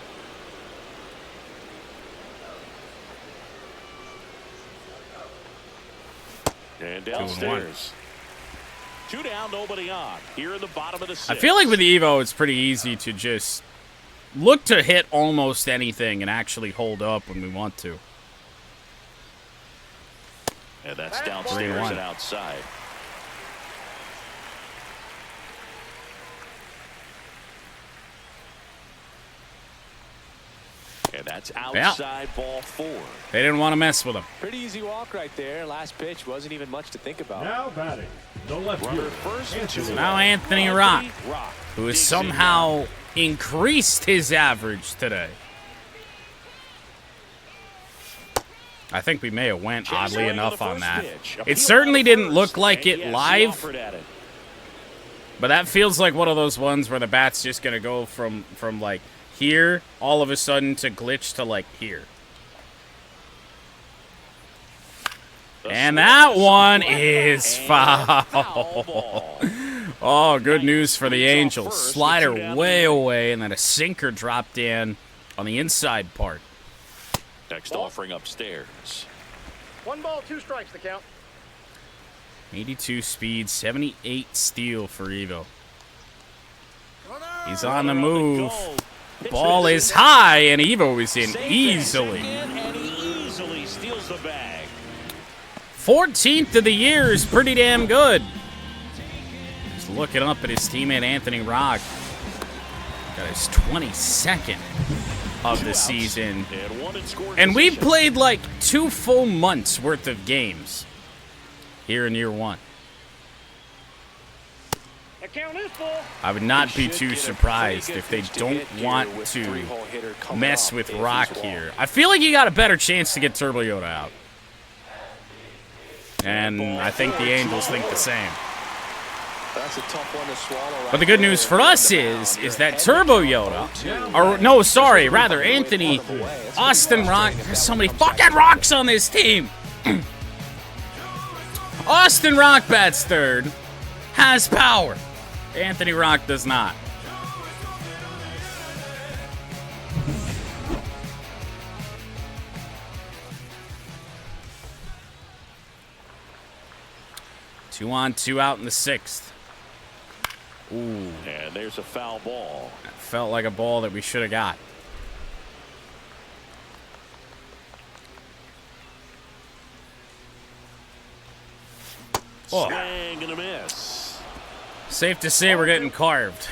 And downstairs. 2 down, nobody on. Here in the bottom of the 6th. I feel like with the Evo, it's pretty easy to just look to hit almost anything and actually hold up when we want to. And that's downstairs and outside. And that's outside ball 4. They didn't want to mess with him. Pretty easy walk right there. Last pitch wasn't even much to think about. Now batting, the left Runner fielder. first. Now Anthony Rock, who has somehow increased his average today. I think we may have went oddly enough on that. It certainly didn't look like it live, but that feels like one of those ones where the bat's just going to go from like here all of a sudden to glitch to like here. And that one is foul. Oh, good news for the Angels. Slider way away, and then a sinker dropped in on the inside part. Next offering upstairs. 1 ball, 2 strikes, the count. 82 speed, 78 steal for Evo. He's on the move. Ball is high, and Evo is in easily. And he easily steals the bag. 14th of the year is pretty damn good. He's looking up at his teammate Anthony Rock. Got his 22nd of the season. And we've played like 2 full months worth of games here in year 1. I would not be too surprised if they don't want to mess with Rock here. I feel like you got a better chance to get Turbo Yoda out. And I think the Angels think the same. That's a tough one to swallow. But the good news for us is that Turbo Yoda, or no, sorry, rather Anthony, Austin Rock, there's so many fucking rocks on this team. Austin Rock bats third, has power. Anthony Rock does not. Two on, 2 out in the 6th. Ooh. And there's a foul ball. That felt like a ball that we should have got. Oh. Swing and a miss. Safe to say we're getting carved.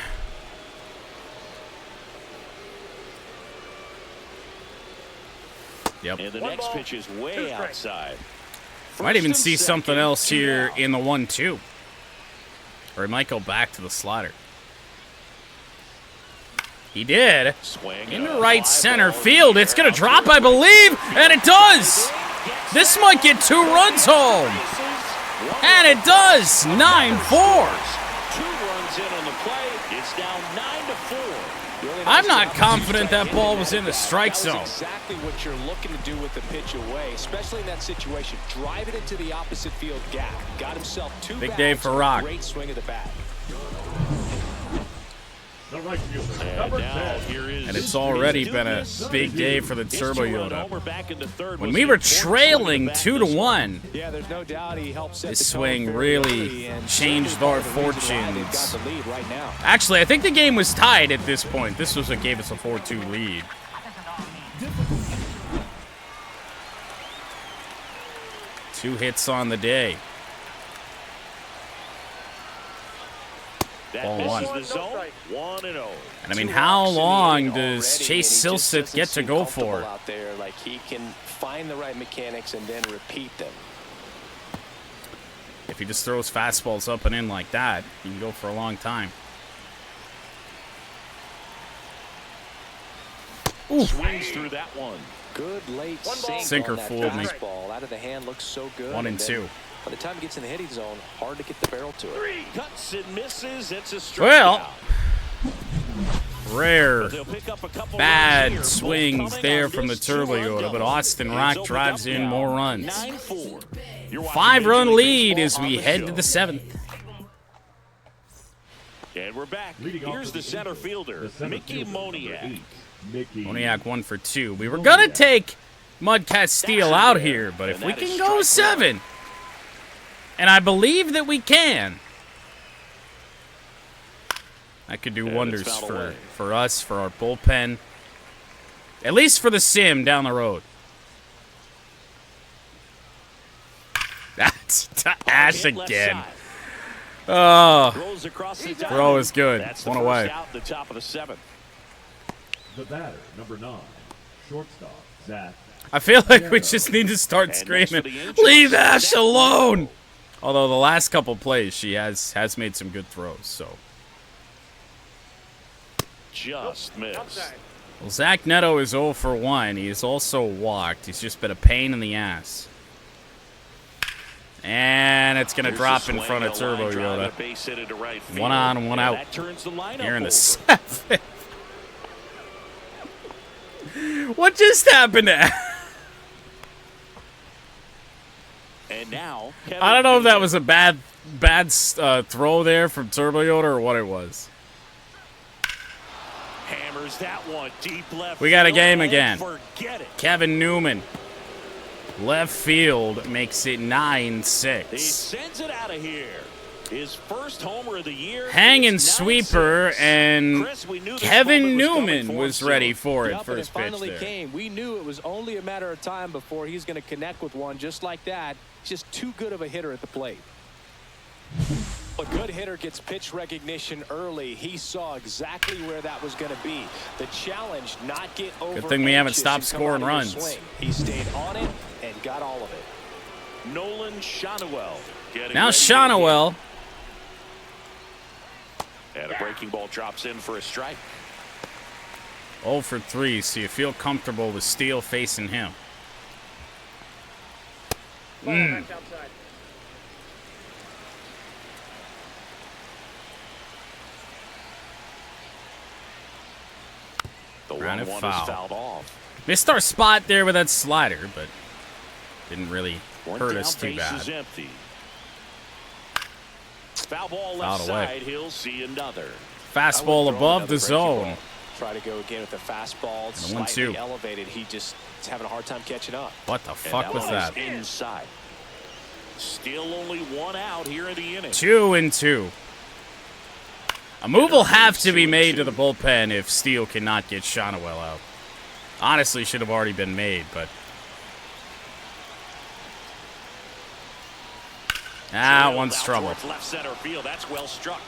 Yep. And the next pitch is way outside. Might even see something else here in the 1-2. Or he might go back to the slider. He did. Into right center field. It's going to drop, I believe. And it does. This might get 2 runs home. And it does. 9-4. 2 runs in on the play. It's down 9-4. I'm not confident that ball was in the strike zone. Exactly what you're looking to do with the pitch away, especially in that situation. Drive it into the opposite field gap. Got himself 2 big day for Rock. Great swing of the bat. The right fielder, And it's already been a big day for the Turbo Yoda. When we were trailing 2-1, yeah, there's no doubt he helped set this the swing tone really and changed our fortunes. got the lead right now. Actually, I think the game was tied at this point. This was what gave us a 4-2 lead. Two hits on the day. Ball 1. And I mean, how long does Chase Silseth get to go for? Out there, like he can find the right mechanics and then repeat them. If he just throws fastballs up and in like that, he can go for a long time. Ooh. Swings through that one. Good late sinker fooled me. Out of the hand looks so good. 1 and 2. By the time it gets in the hitting zone, hard to get the barrel to it. 3 cuts and misses. It's a strikeout. Well, rare bad swings there from the Turbo Yoda, but Austin Rock drives in more runs. 5-run lead as we head to the 7th. And we're back. Here's the center fielder, Mickey Moniak. Moniak 1 for 2. We were going to take MudCats Steel out here, but if we can go 7, and I believe that we can, that could do wonders for us, for our bullpen, at least for the sim down the road. That's to Ash again. Oh, throw is good. One away. The top of the 7th. The batter, number 9, shortstop, Zach. I feel like we just need to start screaming, "Leave Ash alone!" Although the last couple plays, she has made some good throws, so. Just missed. Well, Zach Neto is 0 for 1. He is also walked. He's just been a pain in the ass. And it's going to drop in front of Turbo Yoda. 1 on, 1 out. Here in the 7th. What just happened to And now, I don't know if that was a bad throw there from Turbo Yoda or what it was. Hammers that one deep left. We got a game again. Forget it. Kevin Newman. Left field makes it 9-6. He sends it out of here. His first homer of the year. Hanging sweeper, and Chris, we knew this Kevin moment was coming Newman for was him ready soon. for it. Yep, and First it pitch finally there. came. We knew it was only a matter of time before he's going to connect with one just like that. Just too good of a hitter at the plate. A good hitter gets pitch recognition early. He saw exactly where that was going to be. The challenge, not get over. Good thing we haven't anxious stopped and come scoring out of your runs. swing. He stayed on it and got all of it. Nolan Shonowell. Now Shonowell. And a breaking ball drops in for a strike. 0 for 3, so you feel comfortable with Steele facing him. Back outside. The Grounded 1-1 foul. is fouled off. Missed our spot there with that slider, but didn't really One hurt down, us too base is bad. empty. Foul ball Fouled left away. side. He'll see another. Fastball above the zone. Try to go again with the fastball. And a Slightly 1-2. elevated. He just is having a hard time catching up. What the And fuck was one is that? inside. Still only one out here in the inning. 2-2. A move will have to be made to the bullpen if Steele cannot get Shonowell out. Honestly, should have already been made, but one's Out trouble. towards left center field. That's well struck.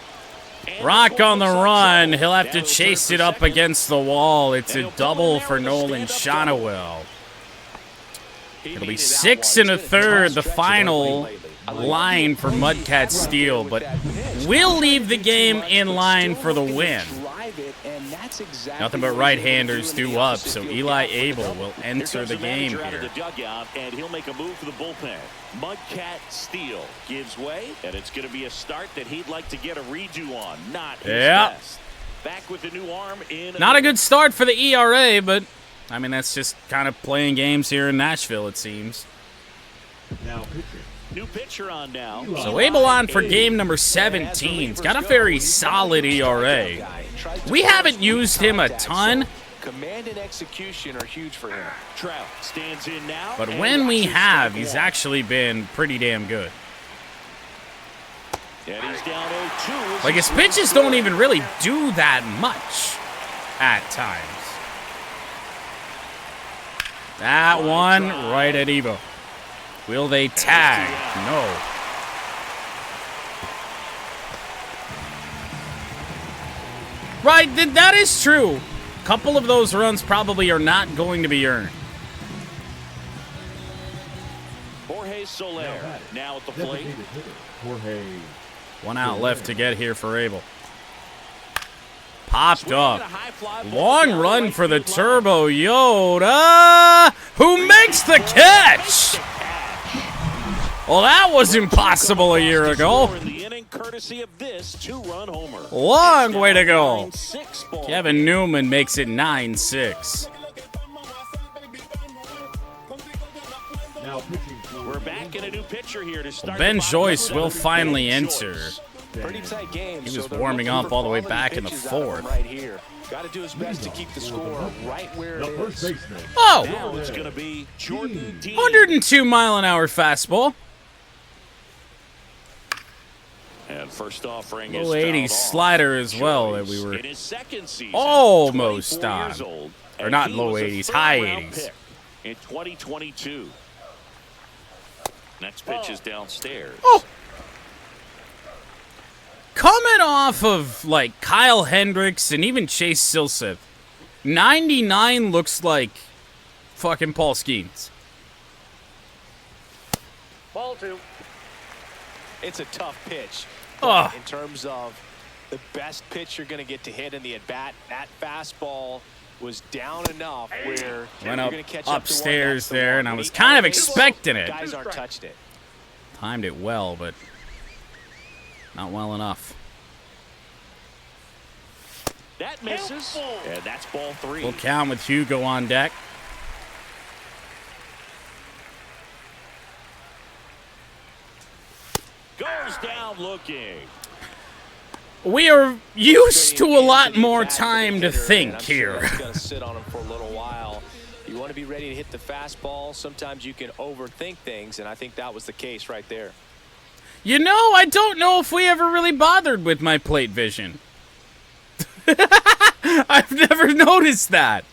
And Rock on the looks like run. trouble. He'll have to Down chase third it for up second. against the wall. It's And a he'll come double in there for with a Nolan stand-up double. Shonowell. He It'll be needed that 6 one. and a It's been tough third, the stretch final lately. I like line for MudCats Steel, but we'll leave the game in line for the win. Nothing but right-handers due up, so Eli Abel will Here enter comes the game manager out of here. the dugout, and he'll make a move for the bullpen. MudCat Steel gives way, and it's going to be a start that he'd like to get a redo on. Not his best. Back with the new arm in. Not a good start for the ERA, but I mean that's just kind of playing games here in Nashville, it seems. Now pitching. New pitcher on now. So Abel on for game number 17. He's got a very solid ERA. We haven't used him a ton, Command and execution are huge for him. Trout stands in now. but and when we watches have, strike he's one. actually been pretty damn good. And he's down 0-2. Like his pitches don't even really do that much at times. That one right at Evo. Will they tag? No. Right, that is true. A couple of those runs probably are not going to be earned. Jorge Soler now at the plate. Designated hitter. Jorge. One out left to get here for Abel. Popped Swinging up. a high fly ball Long down run right for the field line. Turbo Yoda, who makes the catch. Well, that was impossible a year ago. In the inning, courtesy of this two-run homer. Long way to go. 9-6 ball. Kevin Newman makes it 9-6. Now pitching for We're back in a new pitcher here to start. Ben the bottom Joyce of the will ninth. finally Ben enter. Joyce. Pretty tight game. He so was they're warming looking up for all the way quality back in the pitches out of him fourth. Right here. Got to do his best to keep the score right where the it first is. baseman. Oh, Now it's going to be Jordan Dean. 102-mile-an-hour fastball. And first offering is Low 80s fouled off. slider as well that Joyce we were in his second season, almost 24 years on. old, Or and not he low was a 80s, third high round 80s. pick in 2022. Next pitch is downstairs. Oh. Coming off of, like, Kyle Hendricks and even Chase Silseth, 99 looks like fucking Paul Skeens. Ball 2. It's a tough pitch. Ugh. In terms of the best pitch you're going to get to hit in the at-bat, that fastball was down enough where Went you're up going to catch up to one, upstairs that's the there, one. and I When was he kind of elevates, expecting it. Guys aren't touched it. Timed it well, but not well enough. That misses, and that's ball 3. Full count with Hugo on deck. Goes down looking. We are used to a lot Anthony more back time with to the hitter, think and I'm sure here. that's gonna sit on him for a little while. He You want to be ready to hit the fastball. Sometimes you can overthink things, and I think that was the case right there. You know, I don't know if we ever really bothered with my plate vision. I've never noticed that.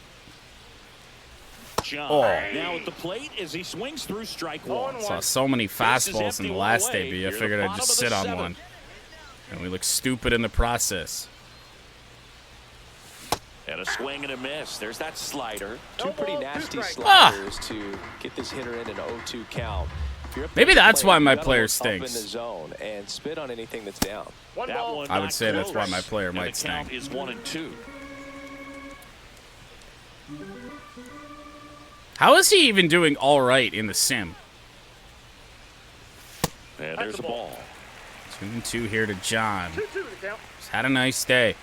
John now at the plate as he swings through strike one. Saw so many fastballs in the last debut, I figured I'd just sit on one. And we look stupid in the process. And a swing and a miss. There's that slider. Two pretty nasty sliders to get this hitter in an 0-2 count. Maybe that's why my player stinks. In the zone and spit on anything that's down. I would say that's why my player might stink. Is 1-2. How is he even doing all right in the sim? And there's a ball. 2-2 here to John. 2-2 to count. He's had a nice day.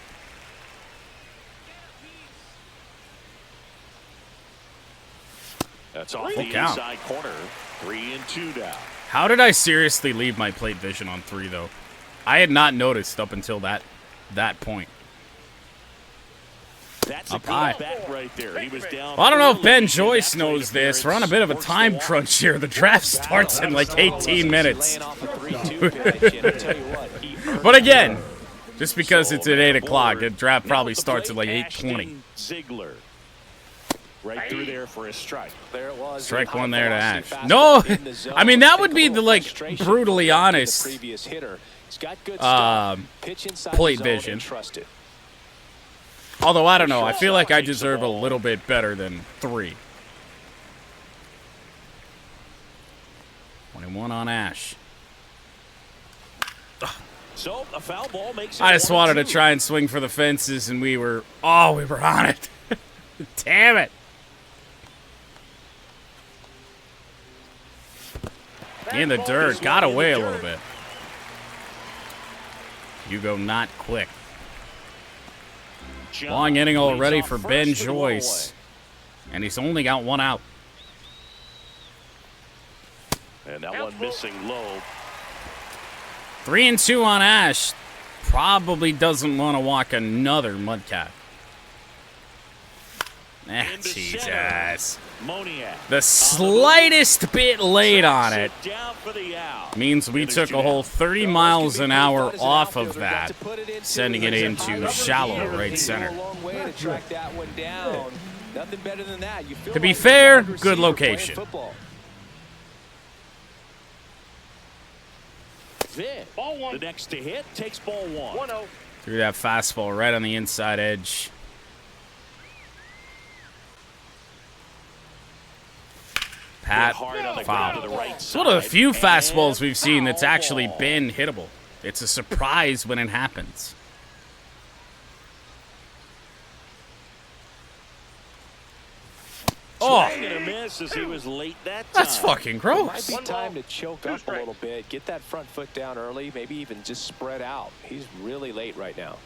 That's off the inside corner. 3-2 now. How did I seriously leave my plate vision on 3, though? I had not noticed up until that point. That's up a high. bat right there. He was down. Well, I don't know if Ben Joyce knows this. We're on a bit of a time crunch here. The draft starts in like 18 minutes. But again, just because it's at 8 o'clock, the draft probably starts at like 8:20. Ziegler. Right through there for a strike. There it was. Strike one there to Ash. No, I mean, that would be the, like, brutally honest plate vision. Although, I don't know. I feel like I deserve a little bit better than 3. 21 on Ash. So, a foul ball makes it I just wanted to 1-2. try and swing for the fences, and we were on it. Damn it. In the dirt. Got away a little bit. Hugo not quick. Long inning already for Ben Joyce. And he's only got 1 out. And that one missing low. 3-2 on Ash. Probably doesn't want to walk another MudCat. Jesus. The slightest bit late on it means we took a whole 30 miles an hour off of that, sending it into shallow right center. To be fair, good location. The next to hit takes ball 1. Threw that fastball right on the inside edge. Pat, foul. It's one of the few fastballs we've seen that's actually been hittable. It's a surprise when it happens. Oh, that's fucking gross. It might be time to choke up a little bit, get that front foot down early, maybe even just spread out. He's really late right now.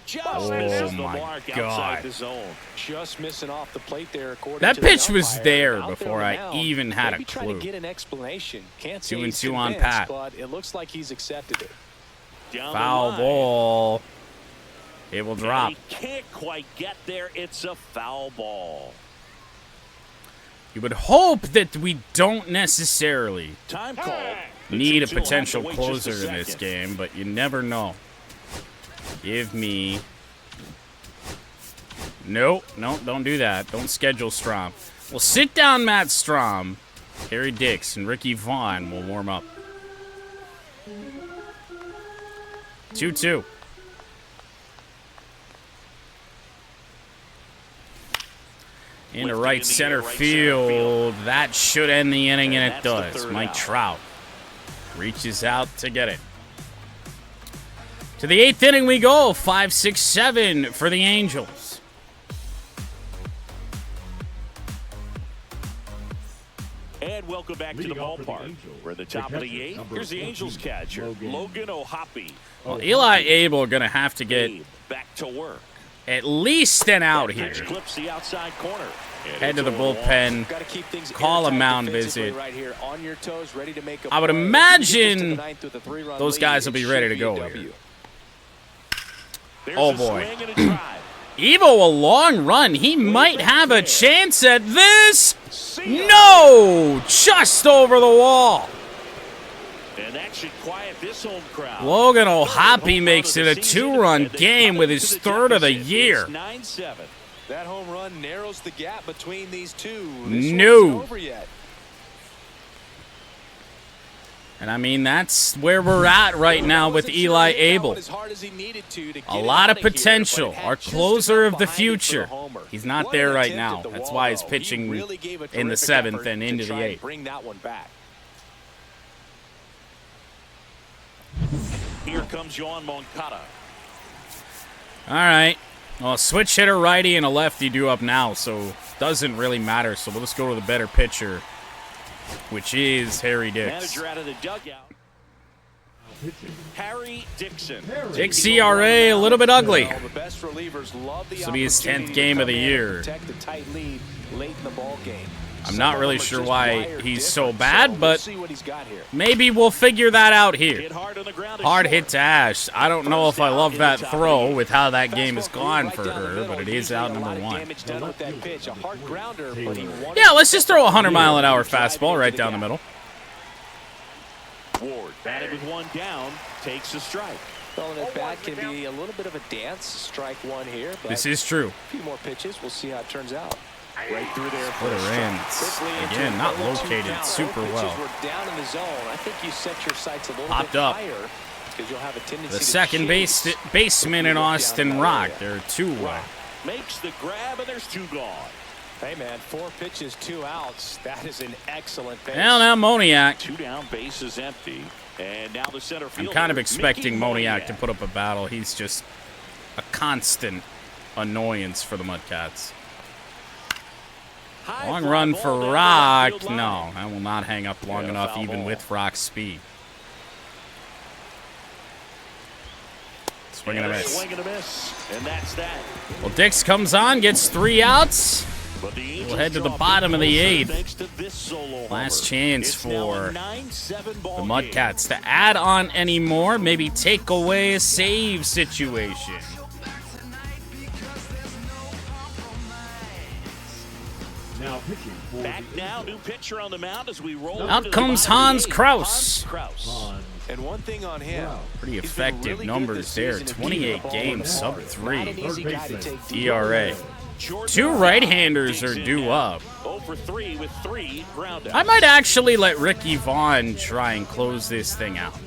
Just misses the mark outside the zone. Just missing off the plate there. According that to pitch the was umpire. there Out before there I now, even had a maybe trying clue. to get an explanation. Can't say 2-2 on Pat. but it looks like he's accepted it. Foul ball. It will drop. He can't quite get there. It's a foul ball. You would hope that we don't necessarily Time call. need a potential closer in this game, but you never know. Give me... Nope, don't do that. Don't schedule Strom. Well, sit down Matt Strom. Harry Dix and Ricky Vaughn will warm up. 2-2. Into right center field. That should end the inning, and it does. Mike Trout reaches out to get it. To the 8th inning we go. 5-6-7 for the Angels. And welcome back to the ballpark. We're at the top of the 8th. Here's the Angels catcher, Logan O'Hoppe. Well, Eli Abel going to have to get back to work. At least an out here. Clips the outside corner. Head to the bullpen. Call a mound visit. Right here, on your toes, ready to make a I would play. imagine Those guys will be ready to go here. Oh boy. Evo, a long run. He might have a chance at this. No! Just over the wall. And that should quiet this home crowd. Logan O'Hoppe makes it a 2-run game with his third of the year. 9-7. That home run narrows the gap between these two. No. And I mean, that's where we're at right now with Eli Abel. A lot of potential. Our closer of the future. He's not there right now. That's why he's pitching in the 7th and into the 8th. Bring that one back. Here comes Yohan Moncada. All right. Well, a switch hitter righty and a lefty due up now, so doesn't really matter. So we'll just go to the better pitcher, which is Harry Dix. Manager out of the dugout. Harry Dixon. Dix ERA a little bit ugly. Well, the best relievers love the This will be his 10th opportunity game to of the come in and year. protect the tight lead late in the ball game. I'm not really sure why he's so bad, We'll but see what he's got here. maybe we'll figure that out here. Hit hard on the ground. Hard hit to Ash. I don't know if I love that throw with how that game has gone for her, but it is out number 1. Yeah, let's just throw a 100-mile-an-hour fastball right down the middle. Ward batted with one down, takes a strike. Throwing it back can be a little bit of a dance. Strike one here. But This is true. a few more pitches. We'll see how it turns out. Right through there. Put her in. Again, not located super well. Down in the zone. I think you set your sights a little Popped bit up. higher because you'll have a tendency The to second chase baseman in Austin Rock. There are 2 away. Makes the grab, and there's 2 gone. Hey, man, 4 pitches, 2 outs. That is an excellent pace. Well, now Moniak. 2 down, base is empty. And now the center I'm fielder, kind of expecting Mickey Moniak to put up a battle. He's just a constant annoyance for the MudCats. High Long fly run ball for down the Rock. left field line. No, I will not hang up long Yeah, enough foul even ball. with Rock's speed. Swing and a miss. Swing and a miss. And that's that. Well, Dix comes on, gets 3 outs. But the Angels We'll head to the drop bottom of the closer 8th. thanks to this solo Last homer. chance It's now a for 9-7 the ball game. MudCats to add on any more, maybe take away a save situation. Now pitching for Back the now, Angels. new pitcher on the mound as we roll. Out into the comes bottom of Hans the 8th. Kraus. Hans Kraus. On And one thing on him. Pretty he's been effective really good numbers this there. season at 28 keeping the ball games, in the sub park. 3 Not an easy guy to take deep. ERA. Jordan 2 right-handers are digs in due now. up. 0 for 3 with 3 ground outs. I might actually let Ricky Vaughn try and close this thing out.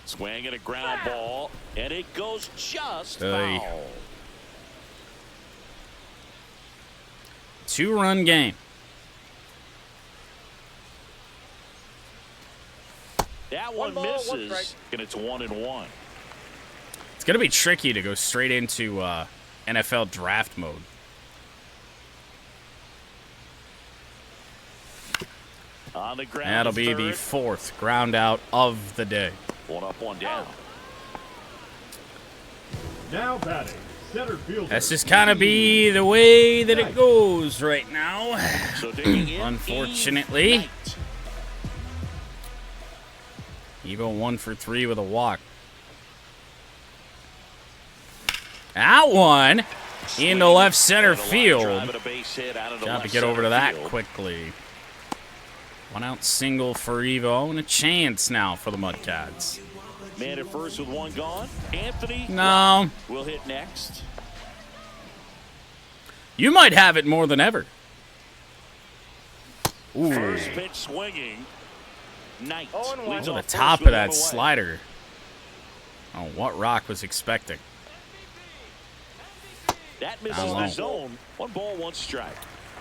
Swing and a ground ball, and it goes just Hey. foul. 2-run game. That one ball, one misses, strike. and it's 1-1. It's going to be tricky to go straight into NFL draft mode. On the ground. That'll to be the third. 4th ground out of the day. 1 up, 1 down. now batting center fielder. That's just kind of be the way that it goes right now. So digging in, Unfortunately. Eve Knight. Evo 1 for 3 with a walk. That one into left center And a line field. drive and a base hit out of the Got to left get over to center that field. quickly. 1 out single for Evo and a chance now for the MudCats. Man at first with 1 gone. Anthony No, will hit next. you might have it more than ever. Ooh, First pitch swinging. Knight 0-1. leads over the off top first of with that one away. slider. Oh, what Rock was expecting. That misses Down the low. zone. 1 ball, 1 strike.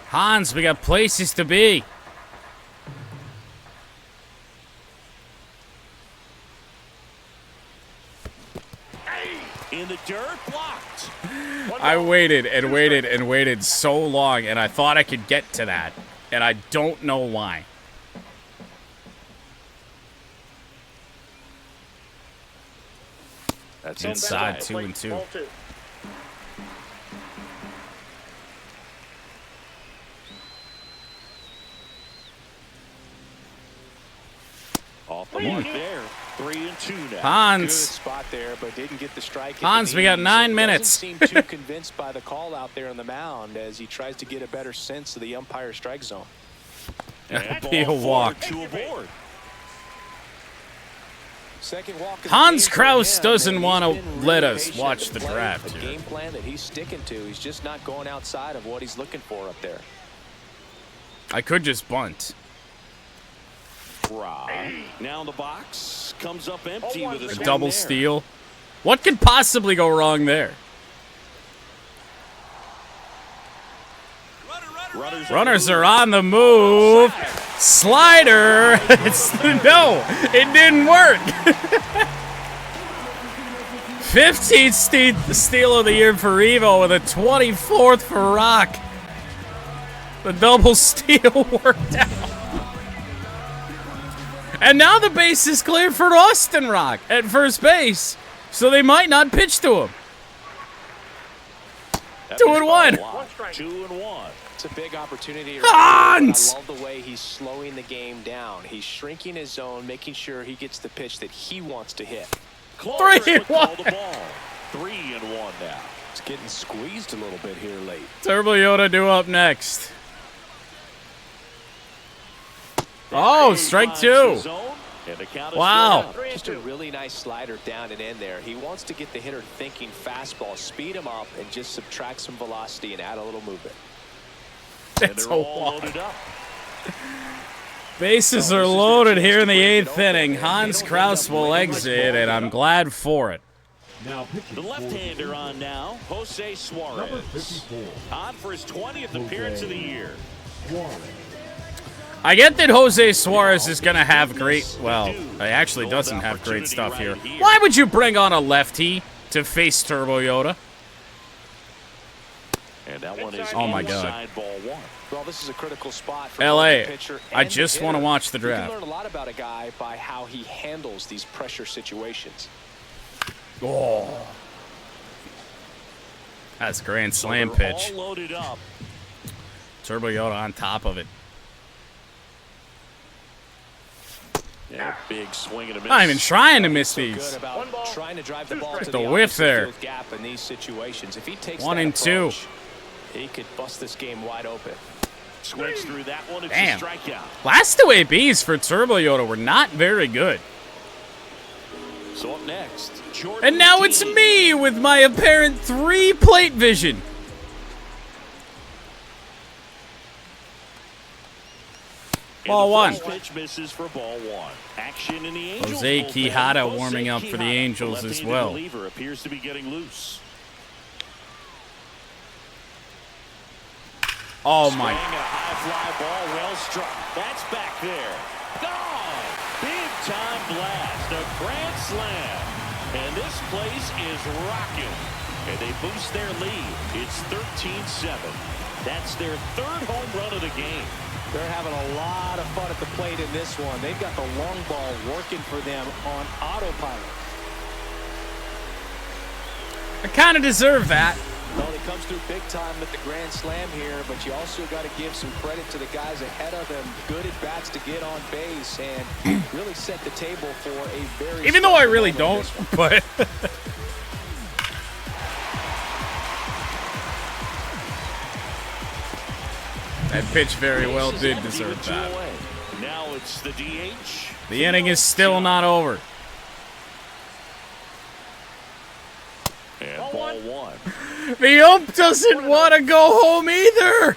Hans, we got places to be. In the dirt, blocked. I waited and waited and waited so long, and I thought I could get to that, and I don't know why. That's Inside inside. 2 and 2. Ball 2. mark there. 3-2 now. Good Hans. spot there, but didn't get the strike. Hans, we got 9 minutes. Doesn't seem too convinced by the call out there on the mound as he tries to get a better sense of the umpire strike zone. That'd be a walk. To aboard. Second walk of the Hans game for Kraus him, doesn't and want to he's been let really us patient watch to the play draft a here. game plan that he's sticking to. He's just not going outside of what he's looking for up there. I could just bunt. Now in the box. Comes up empty with a A swing double there. steal. What could possibly go wrong there? Runners are on the move. Slider. No, it didn't work. 15th steal of the year for Evo with a 24th for Rock. The double steal worked out. And now the base is clear for Austin Rock at first base, so they might not pitch to him. That 2-1. 2-1. It's a big opportunity. Hans! I love the way he's slowing the game down. He's shrinking his zone, making sure he gets the pitch that he wants to hit. 3-1. Call the ball. 3-1 now. It's getting squeezed a little bit here late. Turbo Yoda due up next. Oh, strike 2. Wow. Just a really nice slider down and in there. He wants to get the hitter thinking fastball, speed him up, and just subtract some velocity and add a little movement. That's a walk. Loaded up. Bases are loaded here in the 8th inning. Hans Kraus will exit, and I'm glad for it. Now pitching The for left-hander on now, Jose number Suarez. 54, On for his 20th appearance of the year. Suarez. I get that Jose Suarez is going to have great, well, he actually doesn't have great stuff here. Why would you bring on a lefty to face Turbo Yoda? And that one is Oh my God. inside ball 1. Well, this is a critical spot for LA, both the pitcher I and the just want to hitter. watch the You can draft. learn a lot about a guy by how he handles these pressure situations. Oh. That's a grand slam They're pitch. all loaded up. Turbo Yoda on top of it. Yeah, big swing and a miss. Not even trying to miss So good these. about One ball, trying to drive the ball to Just the a whiff offensive there. field gap in these situations. If he takes 1 that and 2. approach, he could bust this game wide open. Swings through that one. It's Damn. a strikeout. Last 2 ABs for Turbo Yoda were not very good. So up next, Jordan And now it's Dean. me with my apparent 3 plate vision. And Ball the 1. first pitch misses for ball 1. Action in the Angels. Jose bullpen. Quijada Jose warming up for the Quijada, Angels the as left-handed well. reliever, appears to be getting loose. Oh Swing my. and a high fly ball, well struck. That's back there. Gone. Big time blast. A grand slam. And this place is rocking. And they boost their lead. It's 13-7. That's their 3rd home run of the game. They're having a lot of fun at the plate in this one. They've got the long ball working for them on autopilot. I kind of deserve that. Well, he comes through big time with the grand slam here, but you also got to give some credit to the guys ahead of him. Good at bats to get on base and really set the table for a very Even though I special really moment in don't, this one. but that pitch very well Bases did empty deserve with 2 that. away. Now it's the DH. The inning is still not over. And ball 1. The ump doesn't want to go home either.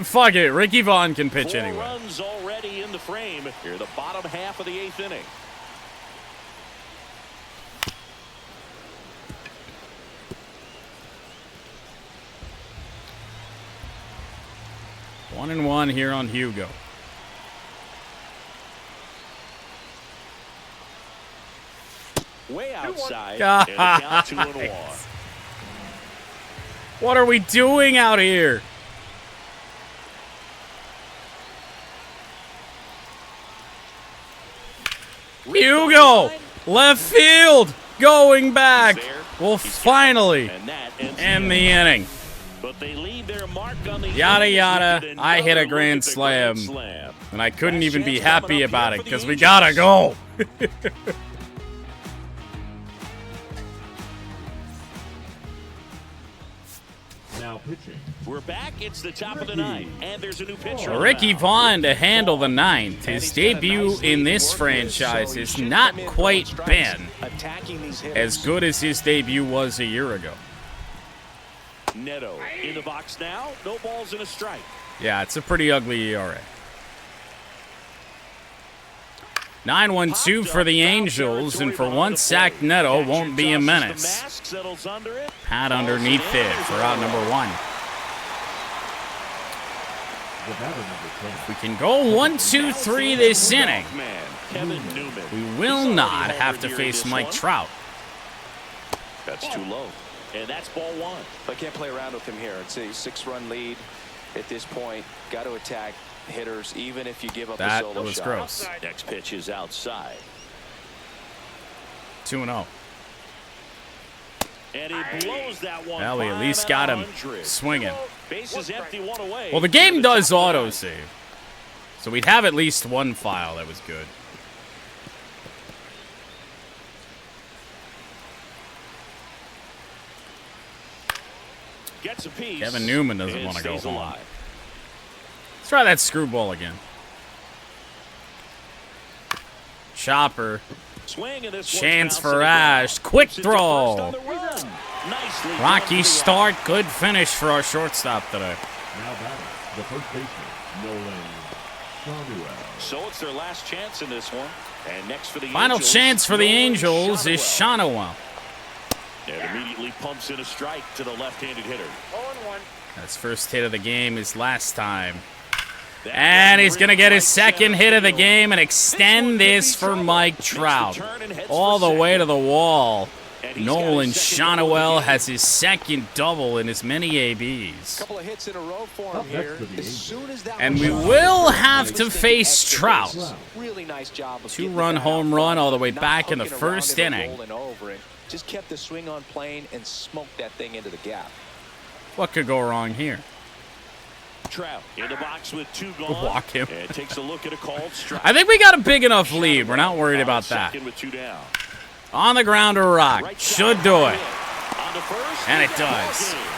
Fuck it, Ricky Vaughn can pitch 4 anyway. runs already in the frame. Here, the bottom half of the 8th inning. One and one here on Hugo. Way outside. Guys. And a count 2-1. What are we doing out here? Hugo, left field, going back. Will finally And that ends end the inning. But they leave their mark on the Yada, yada. and I hit a another look grand at the slam. grand slam. And I couldn't Last even be chance happy coming up about here it for because the we Angels. gotta go. Now pitching. We're back. It's the top of the ninth, and there's a new pitcher. on the Ricky mound. Vaughn to handle the ninth. His debut in this franchise has not quite been as good as his debut was a year ago. Neto in the box now. No balls and a strike. Yeah, it's a pretty ugly ERA. 9-1-2 for the Angels, and for once, Zach Neto won't be a menace. Pat underneath it for out number 1. The batter number 10. We can go 1-2-3 this inning. Kevin Newman. We will not have to face Mike Trout. That's too low. And that's ball 1. I can't play around with him here. It's a 6-run lead at this point. Got to attack hitters, even if you give up a That solo was shot. gross. Next pitch is outside. 2-0. And he blows that one. Well, we at 5 least out got of him 100. swinging. Bases empty, 1 away. Well, the game does autosave. So we'd have at least one file that was good. Gets a piece. Kevin Newman doesn't and want to go stays home. alive. Let's try that screwball again. Chopper. Swing, and this Chance one's for bouncing Ash. the ground. Quick Moves it to first on throw. the run. Nicely done Rocky for the start. out. Good finish for our shortstop today. Now batting. The first baseman, Nolan Shawnuel. So it's their last chance in this one. And next for the Final Angels, chance for the Nolan Angels is Shawnuel. Shawnuel. And immediately pumps in a strike to the left-handed hitter. 0-1. His first hit of the game is last time. That And one he's going to get his right second center hit of the field. game and This extend one could this be for trouble. Mike Makes the Trout. turn and heads All for the way to second. the wall. And he's got his Nolan second double of the Shawnuel game. has his second double in as many ABs. Couple of hits in a row for him Up next here. for the As soon as that And one we shot, will he have was to thinking face extra Trout. bases. Really nice job of 2-run getting the bat home out run front, all the way not back in the hooking around first it or inning. rolling over it. Just kept the swing on plane and smoked that thing into the gap. What could go wrong here? Trout in the box with 2 gone. Walk him. And takes a look at a called strike. I think we got a big enough lead. We're not worried On about that. second with 2 down. On the ground to rock. Right Should side, do on it. the first, And it he's got does. ball game.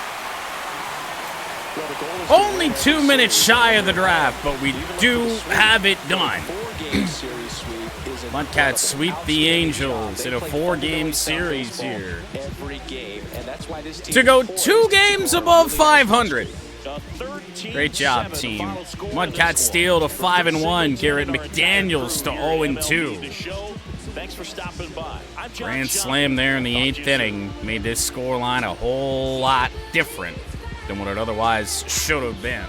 Well, the goal is to Only win 2 every minutes series. shy of the draft, but we do have it done. 4-game series sweep is MudCats sweep the outstanding Angels job. in They a play 4-game fundamentally sound series baseball here. Every game, and that's why this team To go is 2 games above 500. A 13-7 Great job, team. final score in MudCats this steal to one. 5-1. Garrett Our entire McDaniels to crew here at 0-2. MLB The Show. Thanks for stopping by. I'm John Grand Shelton. slam there in the Talk to 8th you soon. inning made this scoreline a whole lot different than what it otherwise should have been.